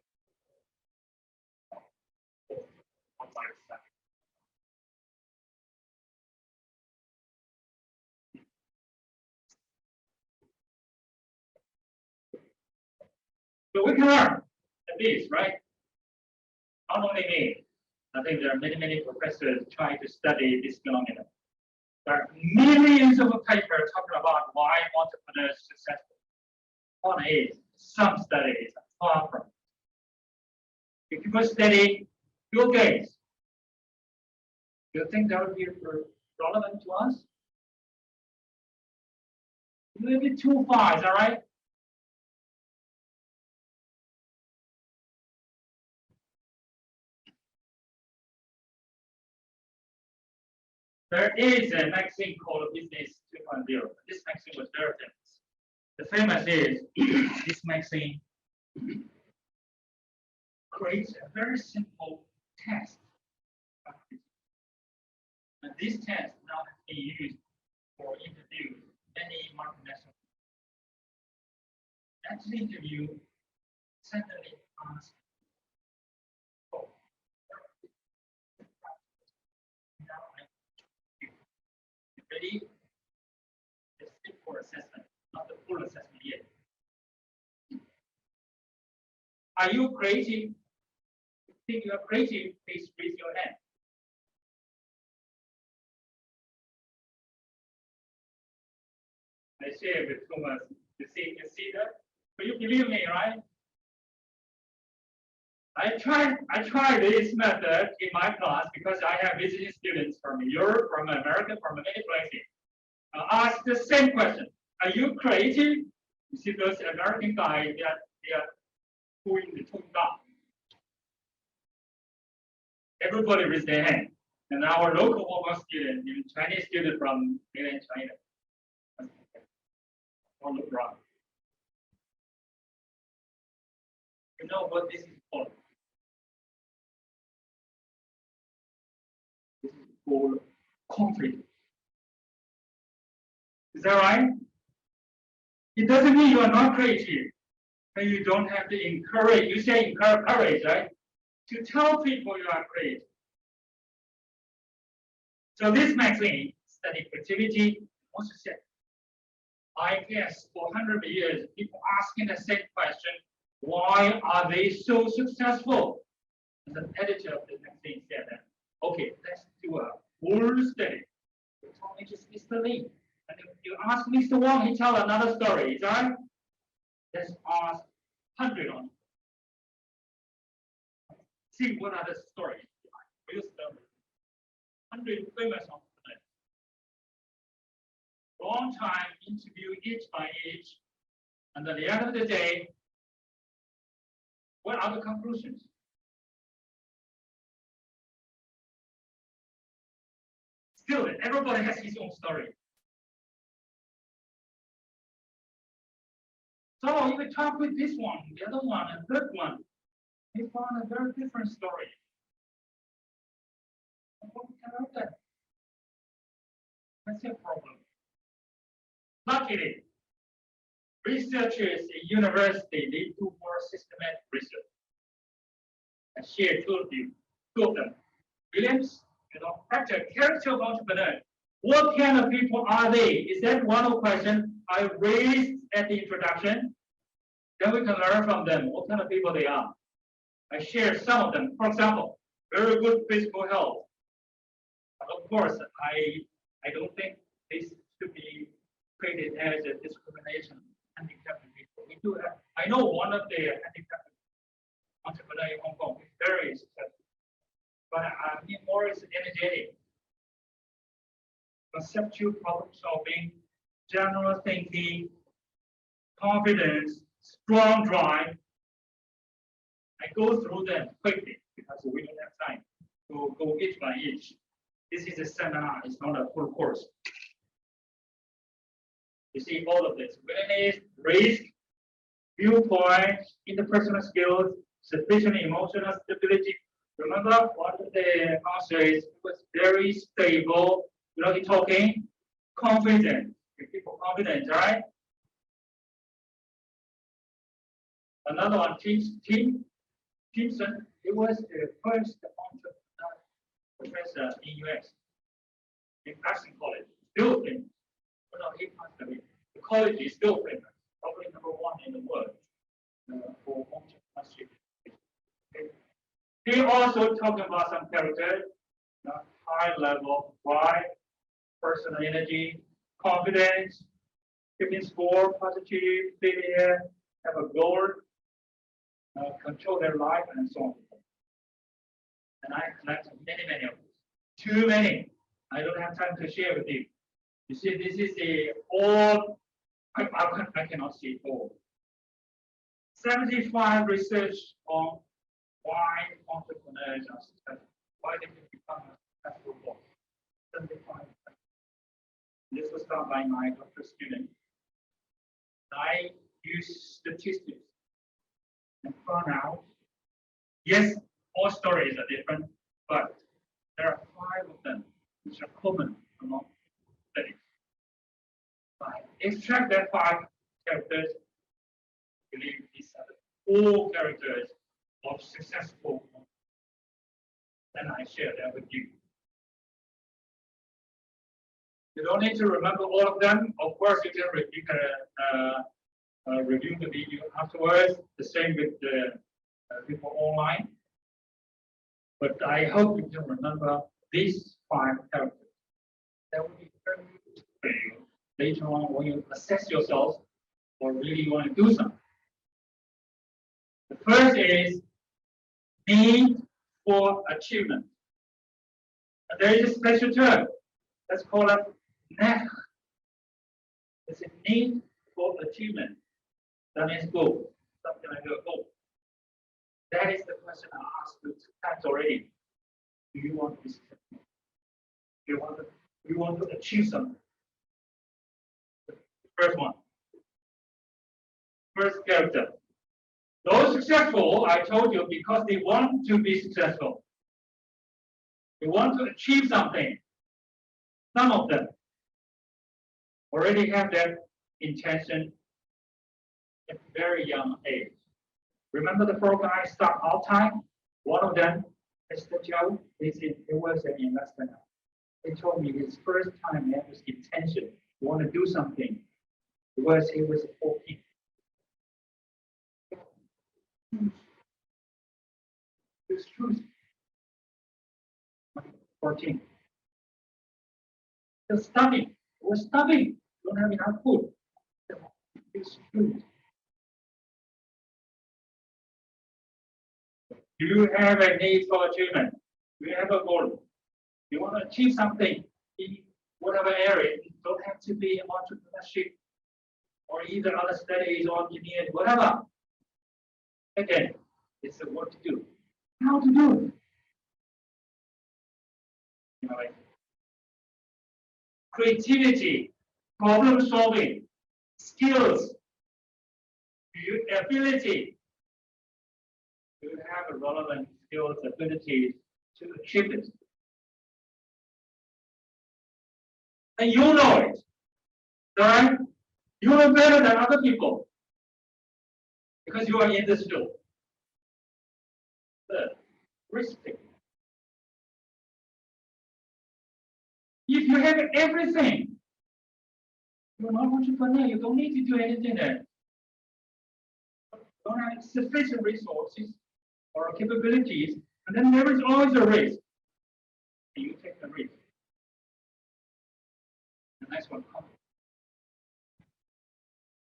So we can learn at least, right? Not only me. I think there are many professors trying to study this phenomenon. There are millions of papers talking about why entrepreneurs are successful. One is some studies are far from it. If you go study Bill Gates, do you think that would be relevant to us? It will be too far, is that right? There is a magazine called Business 2.0. This magazine was very famous. The famous is this magazine creates a very simple test. And this test now has been used for interviews many multinational. Next interview suddenly asks, oh, now I'm ready? It's still for assessment, not the full assessment yet. Are you creative? If you think you are creative, please raise your hand. I share with Thomas. You see that? But you believe me, right? I try this method in my class because I have visiting students from Europe, from America, from many places. I ask the same question: are you creative? You see those American guys, they are pulling the tone down. Everybody raise their hand. And our local Hong student, even Chinese student from mainland China. On the ground. You know what this is called? This is called conflict. Is that right? It doesn't mean you are not creative, but you don't have to encourage. You say encourage, right? To tell people you are creative. So this magazine study creativity. Also said, I guess for 100 years, people asking the same question: why are they so successful? And the editor of the magazine said that, okay, let's do a full study. You told me just Mr. Lee. And if you ask Mr. Wang, he tell another story, is that right? Let's ask 100 on. See what are the stories, real stories. 100 famous entrepreneurs. Long time interview each by each, and at the end of the day, what are the conclusions? Still, everybody has his own story. So if we talk with this one, the other one, and third one, we found a very different story. What we can help that? That's a problem. Luckily, researchers in university, they do more systematic research. I share two of them. Williams, character of entrepreneur. What kind of people are they? Is that one of the questions I raised at the introduction? Then we can learn from them what kind of people they are. I share some of them. For example, very good physical health. Of course, I don't think this should be treated as a discrimination handicapped people. We do have. I know one of the handicapped entrepreneur in Hong Kong is very successful, but I mean more is energetic, conceptual problem solving, general thinking, confidence, strong drive. I go through them quickly because we don't have time to go each by each. This is a seminar, it's not a full course. You see all of this: willingness, risk, viewpoint, interpersonal skills, sufficient emotional stability. Remember what the answer is? It was very stable. You know, he's talking confident. People confident, right? Another one, Timson. It was the first entrepreneur professor in US in Paxton College. Still famous. No, he passed away. The college is still famous. Probably #1 in the world for entrepreneurship. Okay. He also talking about some characters, high level drive, personal energy, confidence, keeping score, positive, failure, have a goal, control their life, and so on. And I collected many of them. Too many. I don't have time to share with you. You see, this is the all. I cannot see all. 75 research on why entrepreneurs are successful, why they can become a successful boss. 75. This was done by my doctoral student. I use statistics and found out, yes, all stories are different, but there are 5 of them which are common among studies. I extract that 5 characters. I believe these are the 4 characters of successful. Then I share that with you. You don't need to remember all of them. Of course, you can review the video afterwards. The same with the people online. But I hope you can remember these 5 characters. That would be very useful for you later on when you assess yourself or really want to do something. The first is need for achievement. And there is a special term. Let's call it NEC. It's a need for achievement. That means goal. Something like a goal. That is the question I asked you 2 times already. Do you want to be successful? Do you want to achieve something? The first one. First character. Those successful, I told you, because they want to be successful. They want to achieve something. Some of them already have that intention at a very young age. Remember the 4 guys start out time? One of them, Mr. Joe, he was an investor now. He told me his first time he had this intention, he wanted to do something, because he was 14. It's true. 14. Just starving. We're starving. Don't have enough food. It's true. Do you have a need for achievement? Do you have a goal? You want to achieve something in whatever area. It don't have to be entrepreneurship or either other studies or engineering, whatever. Again, it's what to do. How to do it. You know, like creativity, problem solving, skills, your ability to have a relevant skills, abilities to achieve it. And you know it, right? You know better than other people because you are in this field. Third, risk taking. If you have everything, you're not entrepreneur. You don't need to do anything there. You don't have sufficient resources or capabilities, and then there is always a risk. And you take the risk. The next one comes.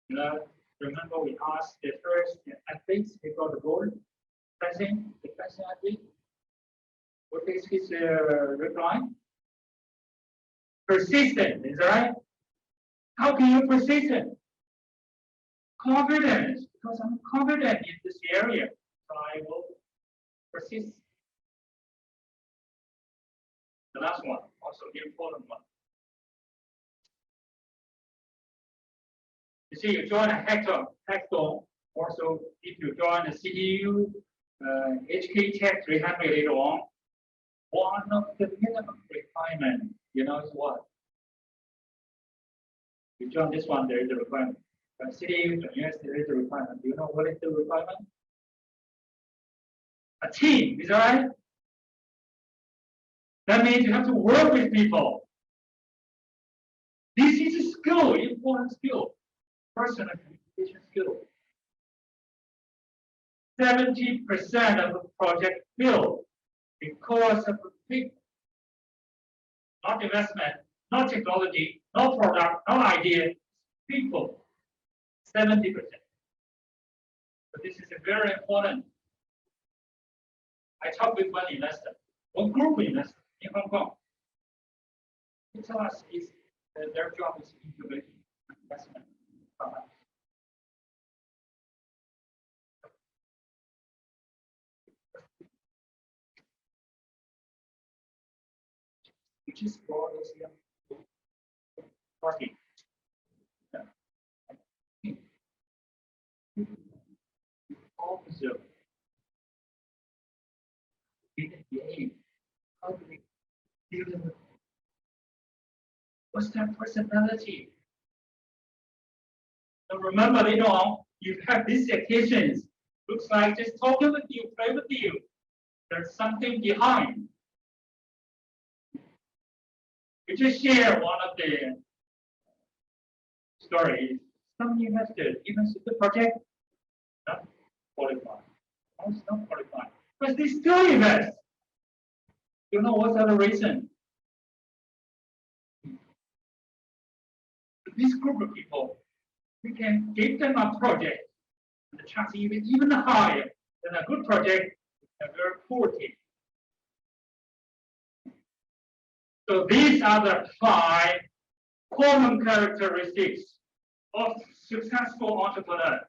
You know, remember we asked the first athletes, they got the gold. The present athlete. What is his reply? Persistent, is that right? How can you persistent? Confidence, because I'm confident in this area, so I will persist. The last one, also the important one. You see, you join a hackathon. Also, if you join the CITYU HK Tech 300 later on, one of the minimum requirements, you know, is what? You join this one, there is a requirement. But CITYU, yes, there is a requirement. Do you know what is the requirement? A team, is that right? That means you have to work with people. This is a skill, important skill, personal communication skill. 70% of the project failed because of people. Not investment, not technology, no product, no idea, people. 70%. But this is a very important. I talked with one investor, one group investor in Hong Kong. He told us their job is incubating investment. Which is for those young party. Observe. How do we deal with? What's their personality? So remember, later on, you have these occasions. Looks like just talking with you, play with you. There's something behind. We just share one of the stories. Some investors, even the project, not qualified. It's not qualified. But they still invest. You know what's the reason? This group of people, we can give them a project, and the chance even higher than a good project, a very poor team. So these are the 5 common characteristics of successful entrepreneur.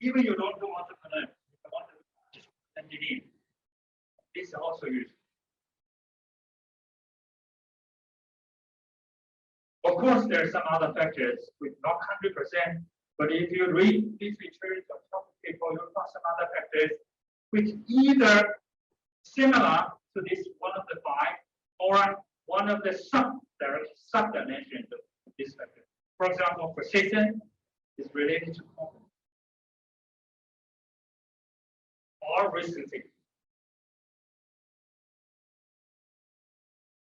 Even you don't do entrepreneur, you want to just engineer. This is also used. Of course, there are some other factors with not 100%, but if you read these research or talk to people, you'll find some other factors which either similar to this one of the 5 or one of the sub-dimensions of this factor. For example, persistence is related to confidence or risk taking.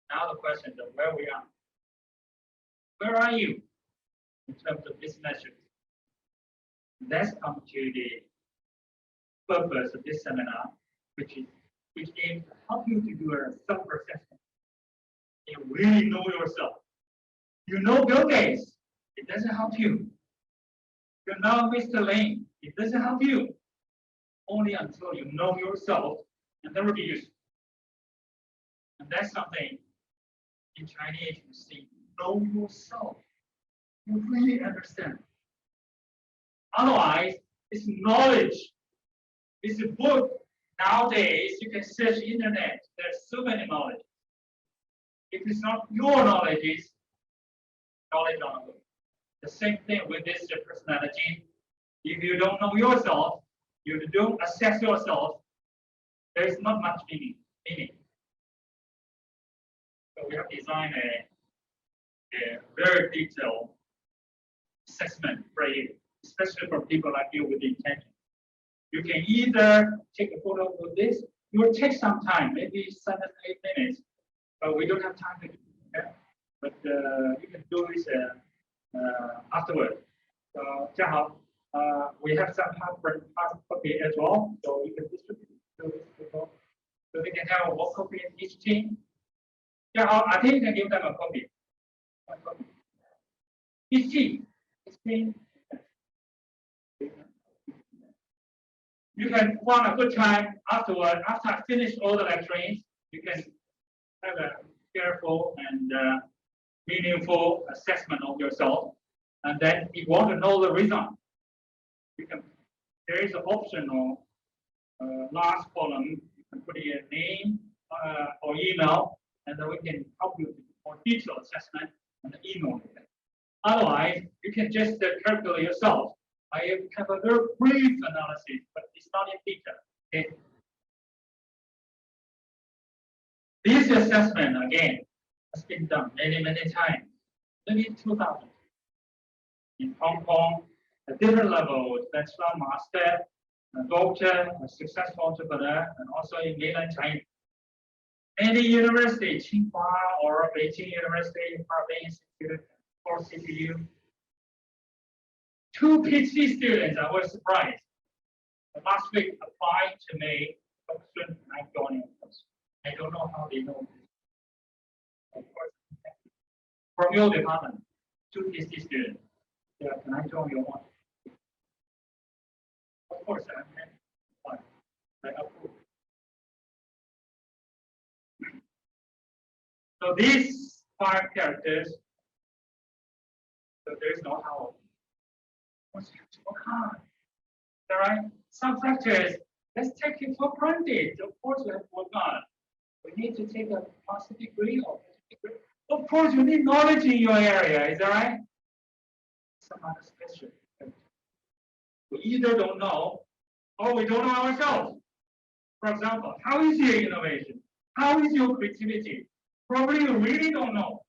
Now the question is where we are. Where are you in terms of these measures? Let's come to the purpose of this seminar, which aims to help you to do a self-assessment. You really know yourself. You know Bill Gates, it doesn't help you. You know Mr. Lane, it doesn't help you. Only until you know yourself, and then will be useful. And that's something in Chinese you see, know yourself. You really understand. Otherwise, it's knowledge. It's a book. Nowadays, you can search the internet. There's so many knowledge. If it's not your knowledge, it's knowledge on the book. The same thing with this personality. If you don't know yourself, you don't assess yourself, there is not much meaning. So we have designed a very detailed assessment for you, especially for people like you with intention. You can either take a photo with this. It will take some time, maybe 7 to 8 minutes, but we don't have time to do that. But you can do this afterward. So, 这样好, we have some hard copy as well, so we can distribute to this people. So we can have one copy in each team. 这样好, I think you can give them a copy. One copy. Each team. You can find a good time afterward. After I finish all the lecturings, you can have a careful and meaningful assessment of yourself. And then, if you want to know the result, you can. There is an optional last column. You can put in your name or email, and then we can help you with more detailed assessment and email. Otherwise, you can just calculate yourself. I have a very brief analysis, but it's not in detail. Okay. This assessment again has been done many times, maybe 2000 in Hong Kong, at different levels, bachelor, master, a doctor, a successful entrepreneur, and also in mainland China. Any university, Tsinghua or Beijing University, Harbin Institute, or CITYU. 2 PhD students, I was surprised. Last week applied to me, and I joined. I don't know how they know this. Of course, from your department, 2 PhD students. Yeah, can I join your one? Of course, I approve. So these 5 characters, so there is no how. What's work hard? All right. Some factors, let's take it for granted. Of course, we have to work hard. We need to take a master's degree or PhD degree. Of course, you need knowledge in your area. Is that right? Some other special. We either don't know, or we don't know ourselves. For example, how is your innovation? How is your creativity? Probably you really don't know.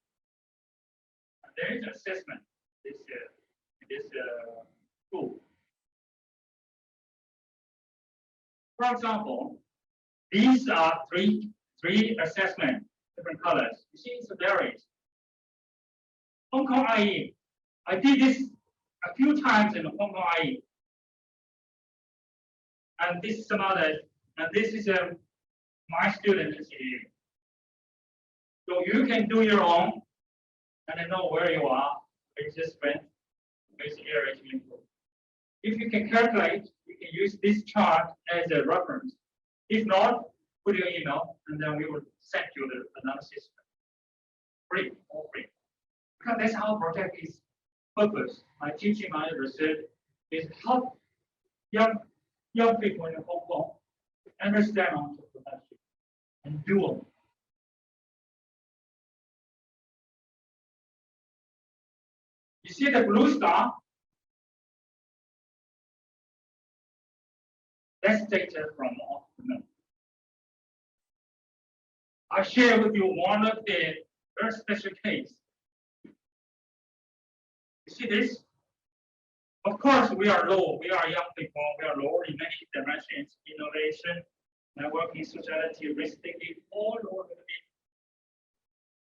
And there is assessment. This tool. For example, these are three assessments, different colors. You see, it's varies. Hong Kong IE. I did this a few times in Hong Kong IE. And this is some others. And this is my student is here. So you can do your own and know where you are, it's just strength. If you can calculate, you can use this chart as a reference. If not, put your email and then we will send you the analysis. Free, all free. Because that's how project is purpose. My teaching, my research is help young people in Hong Kong understand entrepreneurship and do it. You see the blue star? That's data from entrepreneur. I share with you one of the very special case. You see this? Of course, we are low. We are young people. We are low in many dimensions: innovation, networking, sociality, risk-taking, all over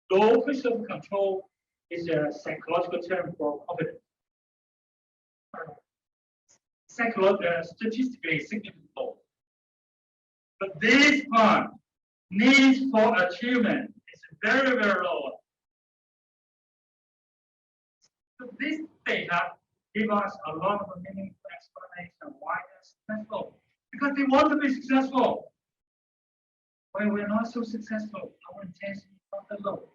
the world. Low self-control is a psychological term for confidence. Statistically significant low. But this part, needs for achievement, is very low. So this data give us a lot of meaningful explanation why they're successful. Because they want to be successful. When we're not so successful, our intensity is not that low.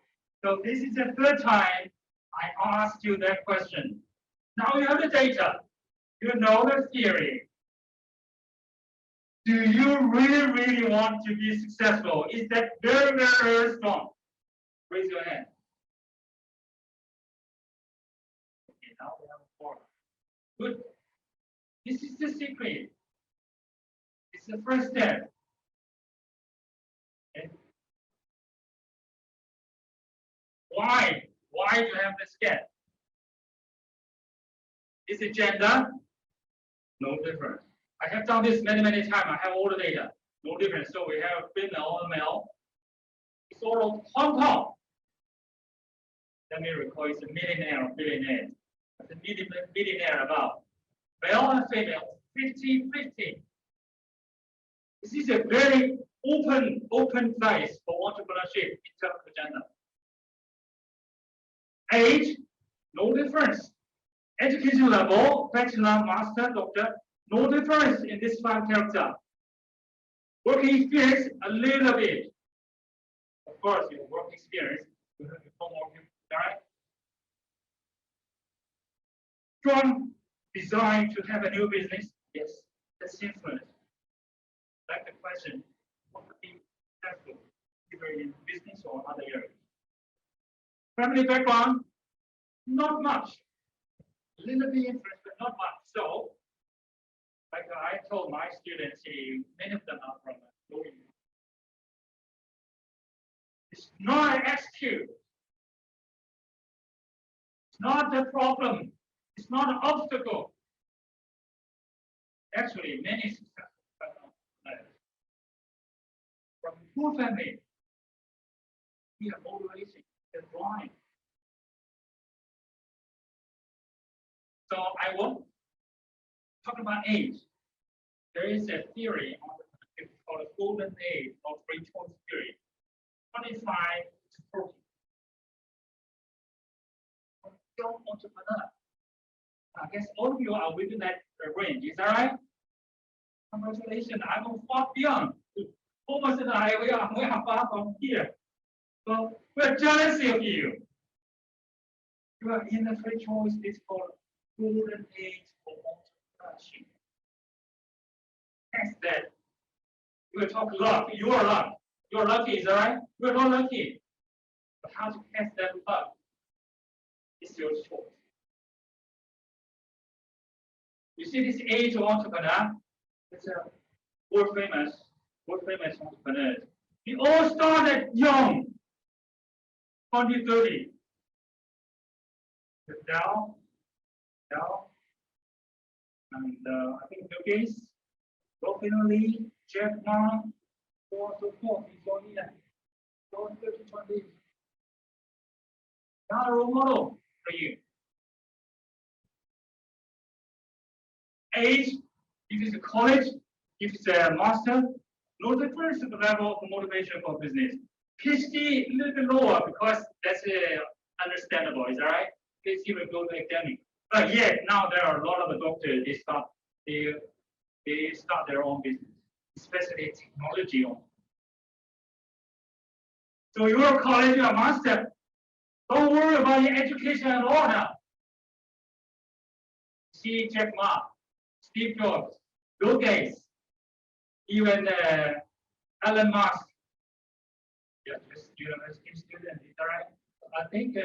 So this is the 3rd time I asked you that question. Now you have the data. You know the theory. Do you really want to be successful? Is that very strong? Raise your hand. Okay, now Good. This is the secret. It's the first step. Okay. Why? Why do you have this gap? Is it gender? No difference. I have done this many times. I have all the data. No difference. So we have female and male. It's all of Hong Kong. Let me recall it's a millionaire or billionaire. It's a millionaire about. Male and female, 50-50. This is a very open place for entrepreneurship in terms of gender. Age, no difference. Education level, bachelor, master, doctor, no difference in this 5 characters. Working experience, a little bit. Of course, your work experience, you have to more people, right? Strong desire to have a new business, yes, that's influence. Like the question, what would be successful, either in business or other areas? Family background, not much. A little bit influence, but not much. So, like I told my students, many of them are from Hongyi. It's not an excuse. It's not the problem. It's not an obstacle. Actually, many successful from poor family, we are always in drawing. So I will talk about age. There is a theory called the golden age of free choice theory, 25 to 40. Young entrepreneur. I guess all of you are within that range. Is that right? Congratulations! I'm far beyond. Almost we are far from here. So we're jealous of you. You are in the free choice. It's called golden age for entrepreneurship. That's that. You will talk luck. You are luck. You are lucky. Is that right? You are not lucky. But how to catch that luck? It's your choice. You see this age of entrepreneur, it's a world famous entrepreneurs. We all started young, 20, 30. Dow, and I think Bill Gates, Robin Lee, Jack Ma, so on so forth. He's only that. So 30, 20. Not a role model for you. Age, if it's a college, if it's a master, no difference in the level of motivation for business. PhD a little bit lower because that's understandable, is that right? PhD will go to academic. But yet now there are a lot of doctors, they start their own business, especially technology. So you're a college or master, don't worry about your education at all now. See Jack Ma, Steve Jobs, Bill Gates, even Elon Musk. Yeah, just university student, is that right? I think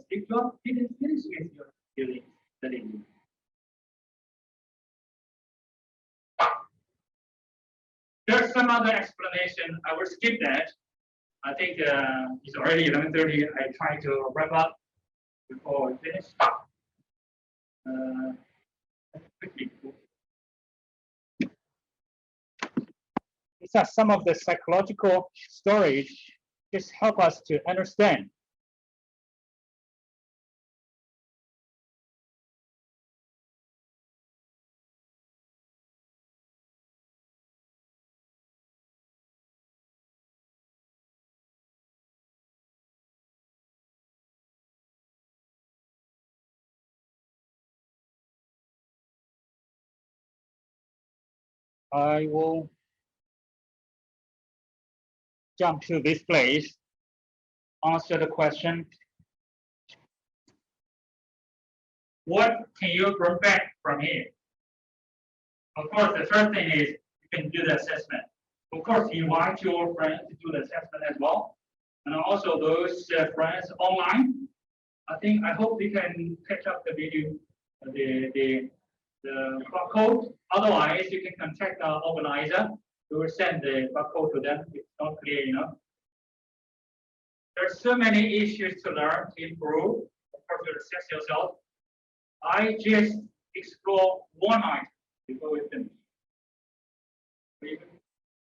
Steve Jobs didn't finish with your studying. There's some other explanation. I will skip that. I think it's already 11:30. I try to wrap up before we finish. Quickly. These are some of the psychological stories. Just help us to understand. I will jump to this place, answer the question. What can you bring back from here? Of course, the first thing is you can do the assessment. Of course, invite your friends to do the assessment as well. And also those friends online. I hope they can catch up the video, the the barcode. Otherwise, you can contact our organizer. We will send the barcode to them if it's not clear enough. There's so many issues to learn to improve. Of course, you assess yourself. I just explore one item before we finish.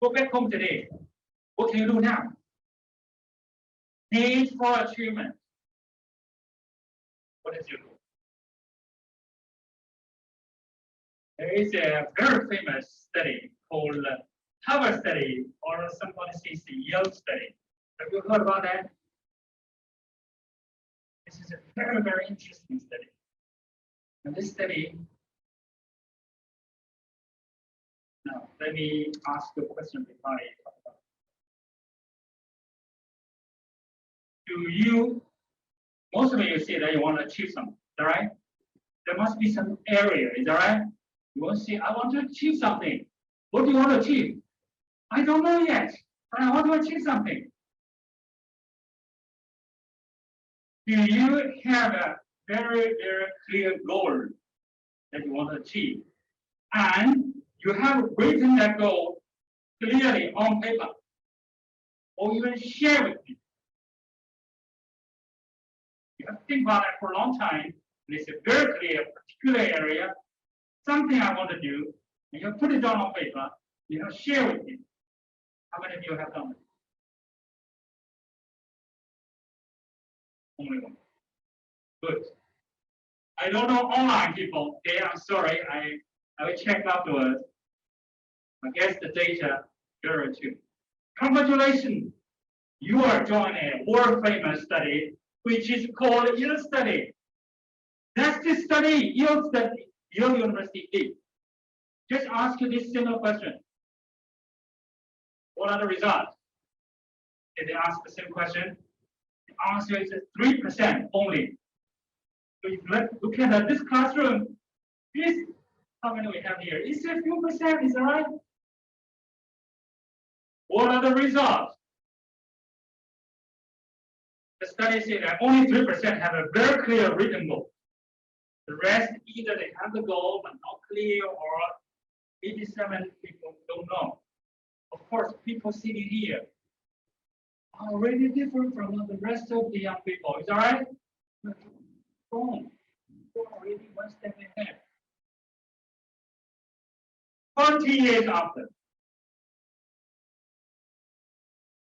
Go back home today. What can you do now? Need for achievement. What is your goal? There is a very famous study called Harvard study, or somebody says the Yale study. Have you heard about that? This is a very, very interesting study. And this study, now let me ask you a question before I talk about it. Do you, most of you say that you want to achieve something, is that right? There must be some area, is that right? You want to say, I want to achieve something. What do you want to achieve? I don't know yet, but I want to achieve something. Do you have a very, very clear goal that you want to achieve? And you have written that goal clearly on paper, or even share with me. You have to think about that for a long time. And it's a very clear, particular area, something I want to do, and you put it down on paper, you have to share with me. How many of you have done it? Only one. Good. I don't know online people. Okay, I'm sorry. I will check afterwards. I guess the data there too. Congratulations. You are joining a world famous study, which is called Yale study. That's the study Yale University did. Just ask you this simple question. What are the results? Did they ask the same question? The answer is 3% only. So if you look at this classroom, this, how many we have here? It's a few percent, is that right? What are the results? The study said that only 3% have a very clear written goal. The rest, either they have the goal but not clear, or 87 people don't know. Of course, people sitting here are really different from the rest of the young people. Is that right? Wrong. You're already one step ahead. 20 years after,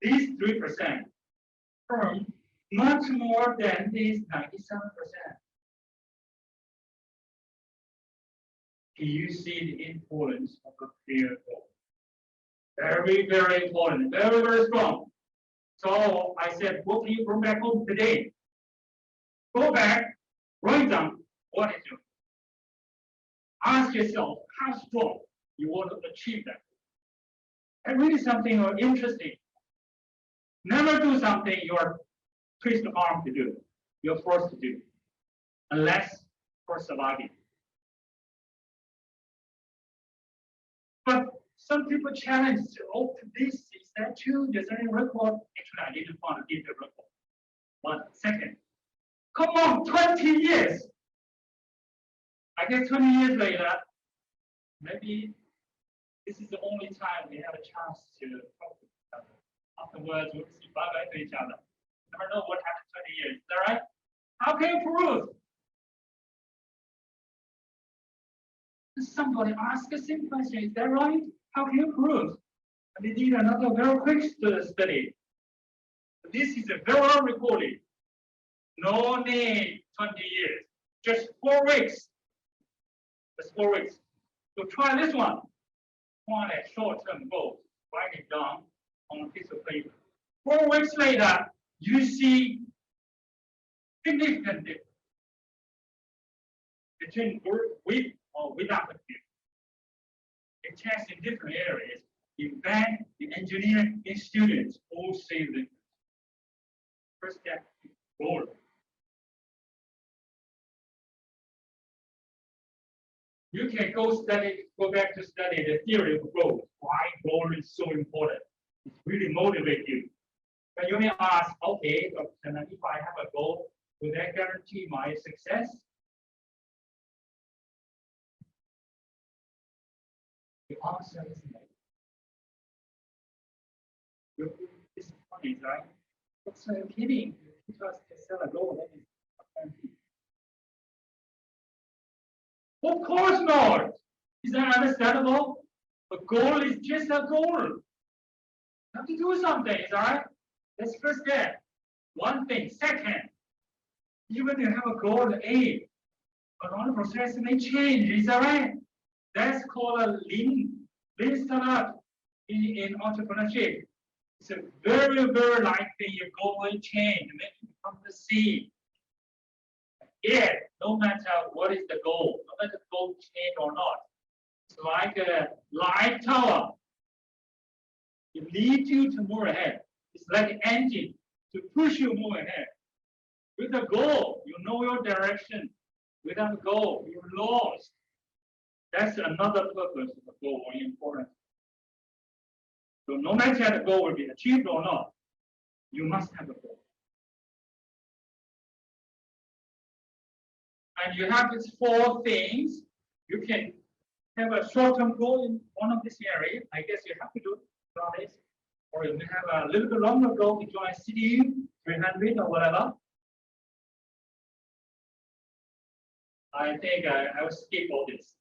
these 3% earn much more than these 97%. Can you see the importance of a clear goal? Very, very important, very, very strong. So I said, what can you bring back home today? Go back, write down what is your. Ask yourself how strong you want to achieve that. And really something interesting. Never do something you're twist the arm to do. You're forced to do, unless for surviving. But some people challenge, oh, this is that true? There's any record? Actually, I didn't want to give the record. 1 second. Come on, 20 years. I guess 20 years later, maybe this is the only time we have a chance to talk to each other. Afterwards, we'll say bye-bye to each other. Never know what happened 20 years. Is that right? How can you prove? Somebody asked the same question. Is that right? How can you prove? And we did another very quick study. This is a very well recorded. No need 20 years. Just 4 weeks. Just 4 weeks. So try this one. Find a short-term goal. Write it down on a piece of paper. 4 weeks later, you see significant difference between with or without the field. It tests in different areas. In bank, in engineering, in students, all see the difference. First step, goal. You can go back to study the theory of growth. Why goal is so important. It really motivates you. But you may ask, okay, if I have a goal, will that guarantee my success? The answer is no. You're disappointed, right? What's kidding? Because they set a goal, that is apparently. Of course not. Is that understandable? A goal is just a goal. You have to do something, is that right? That's first step. One thing. Second, even you have a goal A, but on the process may change, is that right? That's called a lean startup in entrepreneurship. It's a very, very likely your goal will change, maybe become the C. Yet, no matter what is the goal, no matter the goal change or not, it's like a light tower. It leads you to move ahead. It's like an engine to push you move ahead. With a goal, you know your direction. Without a goal, you're lost. That's another purpose of the goal, very important. So no matter the goal will be achieved or not, you must have a goal. And you have these 4 things. You can have a short-term goal in one of this area. I guess you have to do this. Or you may have a little bit longer goal to join CITYU 300 or whatever. I think I will skip all this.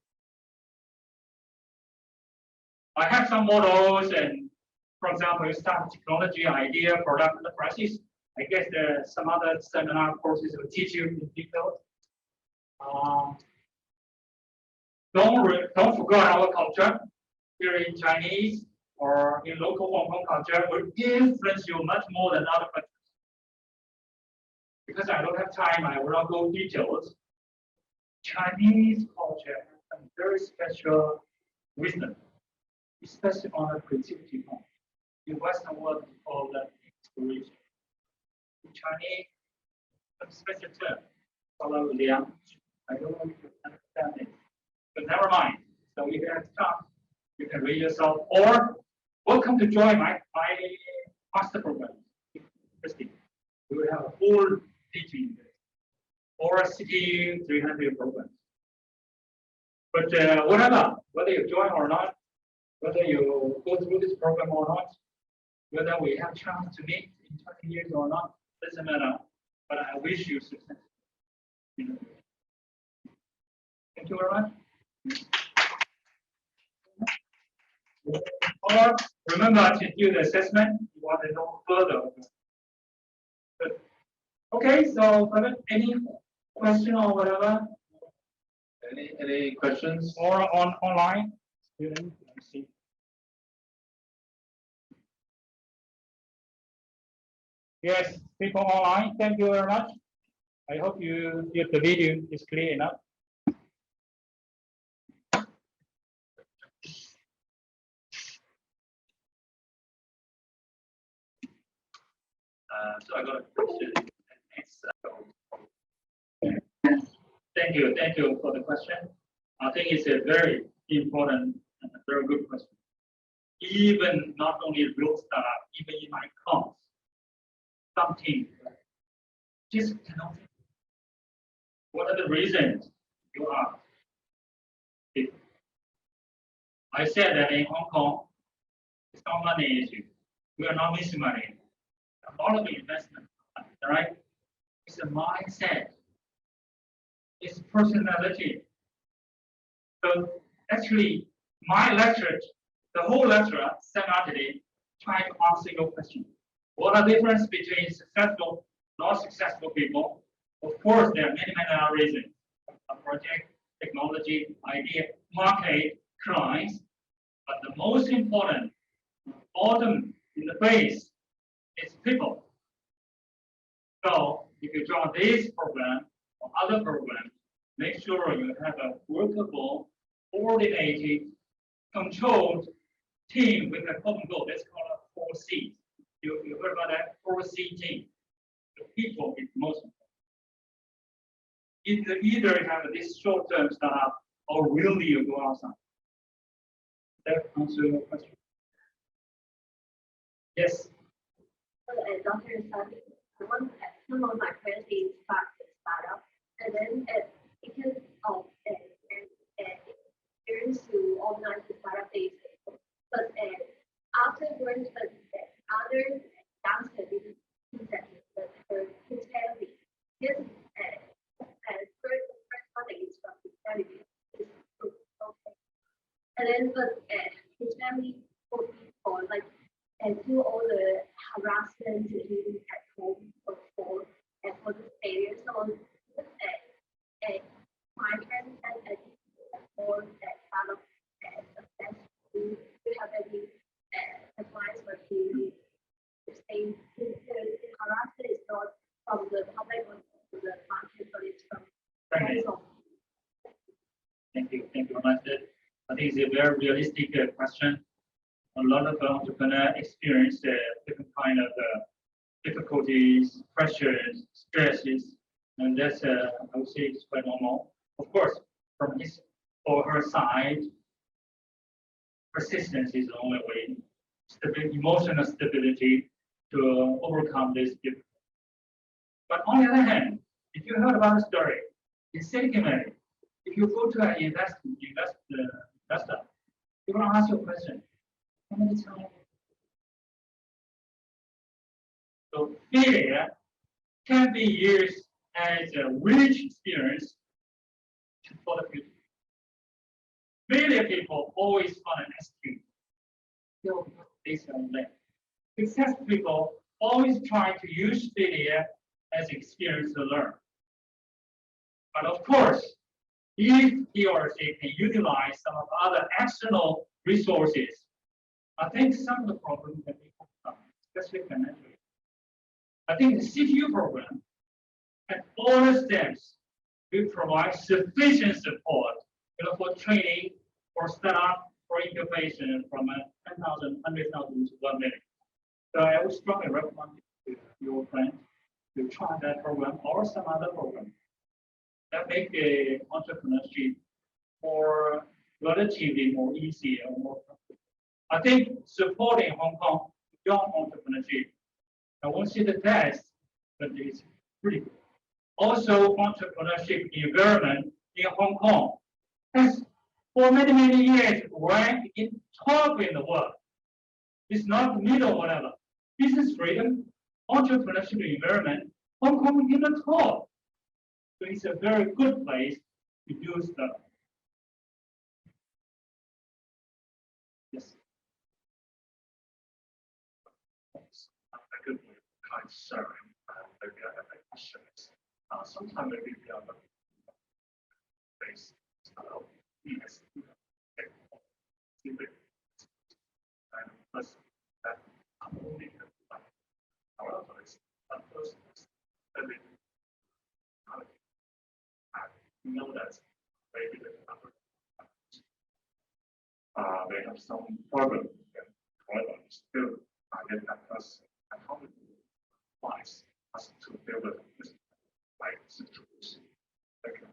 I have some models, and for example, you start technology, idea, product, and the prices. I guess there are some other seminar courses will teach you in detail. Don't forget our culture here in Chinese or in local Hong Kong culture will influence you much more than other countries. Because I don't have time, I will not go details. Chinese culture has some very special wisdom, especially on the creativity part. In Western world, we call that inspiration. In Chinese, some special term, called liang. I don't know if you understand it, but never mind. So if you have time, you can read yourself, or welcome to join my master program. Interesting. We will have a full teaching or a CITYU 300 program. But whatever, whether you join or not, whether you go through this program or not, whether we have chance to meet in 20 years or not, doesn't matter. But I wish you success. Thank you very much. Or remember to do the assessment. You want to know further. But, okay, so any question or whatever? Any questions? Or online? Let me see. Yes, people online, thank you very much. I hope the video is clear enough. So I got a question. Thank you for the question. I think it's a very important and a very good question. Even not only real startup, even in my course, something just cannot. What are the reasons you are? I said that in Hong Kong, it's not money issue. We are not missing money. A lot of investment, right? It's a mindset. It's personality. So actually, my lecture, the whole lecture, seminar today, try to answer your question. What are the difference between successful, not successful people? Of course, there are many reasons. A project, technology, idea, market, clients. But the most important, bottom in the base, is people. So if you join this program or other programs, make sure you have a workable, coordinated, controlled team with a common goal. That's called a 4C. You heard about that 4C team. The people is most important. Either you have this short-term startup or really you go outside. That answers your question. Yes. Dr. Sami, some of my friends they start a startup, and then because of experience to organize the startup days. But afterwards, other youngsters didn't think that her his family, his first contact is from his family. Okay. And then, but his family for like and do all the harassment living at home for the failure. So my parents had more part of success. Do you have any advice for him to say the harassment is not from the public or from the market, but it's from home? Thank you very much. I think it's a very realistic question. A lot of entrepreneurs experience different kind of difficulties, pressures, stresses, and that's I would say it's quite normal. Of course, from his or her side, persistence is the only way. Emotional stability to overcome this difficulty. But on the other hand, if you heard about the story in Silicon Valley, if you go to an investor, you're going to ask you a question. How many times? So failure can be used as a rich experience for the future. Failure people always find an excuse. Based on that. Success people always try to use failure as experience to learn. But of course, if he or she can utilize some of other external resources, I think some of the problems can be overcome, especially financially. I think the CITYU program at all the steps will provide sufficient support, for training, for startup, for incubation from 10,000, 100,000 to 1 million. So I would strongly recommend to your friends to try that program or some other program that make the entrepreneurship more relatively more easy and more comfortable. I think supporting Hong Kong young entrepreneurship, I won't say the best, but it's pretty good. Also, entrepreneurship environment in Hong Kong has for many years ranked in top in the world. It's not middle whatever. Business freedom, entrepreneurship environment, Hong Kong is in the top. So it's a very good place to do stuff. Yes. I could be kind of sorry. Maybe I have a question. Sometimes maybe we have a base. Yes. And plus that only however it's a person living you know that maybe the they have some problem and however still get that person and how to advise us to deal with this like situation. Thank you.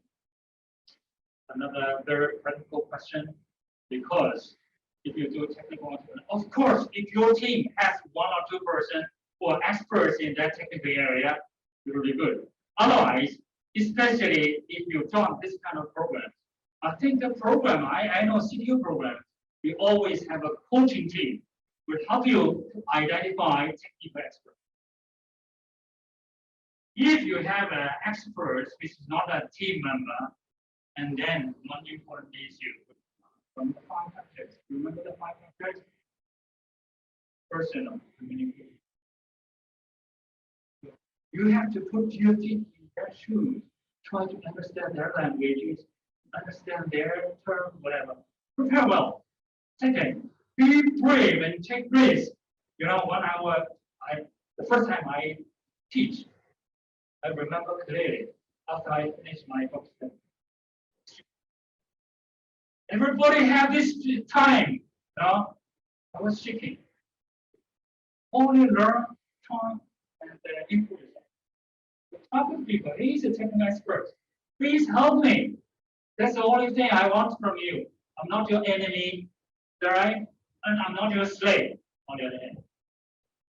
Another very practical question, because if you do technical, of course, if your team has 1 or 2 persons who are experts in that technical area, you're really good. Otherwise, especially if you join this kind of program, I think the program, I know CITYU program, we always have a coaching team will help you to identify technical experts. If you have an expert which is not a team member, and then one important issue from the 5 factors. Remember the 5 factors? Personal communication. You have to put your team in their shoes, try to understand their languages, understand their term, whatever. Prepare well. Second, be brave and take risks. When the first time I teach, I remember clearly after I finished my doctorate. Everybody have this time, I was shaking. Only learn, try, and improve. Talk with people. He's a technical expert. Please help me. That's the only thing I want from you. I'm not your enemy, right? And I'm not your slave, on the other hand.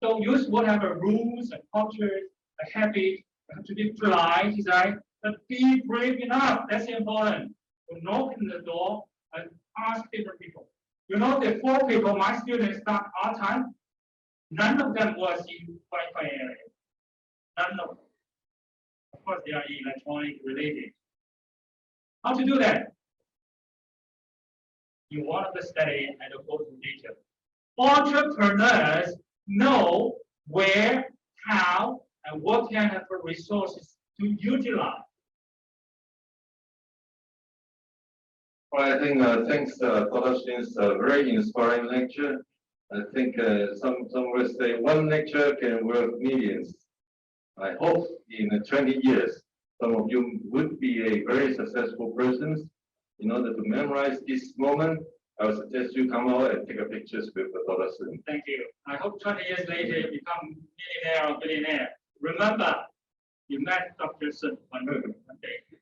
So use whatever rules and cultures, a habit. You have to be polite, right? But be brave enough. That's important. To knock in the door and ask different people. You know, the 4 people, my students start our time, none of them was in Wi-Fi area. None of them. Of course, they are electronic related. How to do that? You want to study and go to detail. Entrepreneurs know where, how, and what kind of resources to utilize. Well, I think thanks Dr. Shin's very inspiring lecture. I think some will say one lecture can worth millions. I hope in 20 years, some of you would be a very successful person. In order to memorize this moment, I would suggest you come out and take a pictures with Dr. Shin. Thank you. I hope 20 years later you become millionaire or billionaire. Remember, you met Dr. Sun one day.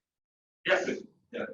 Yes. Yeah.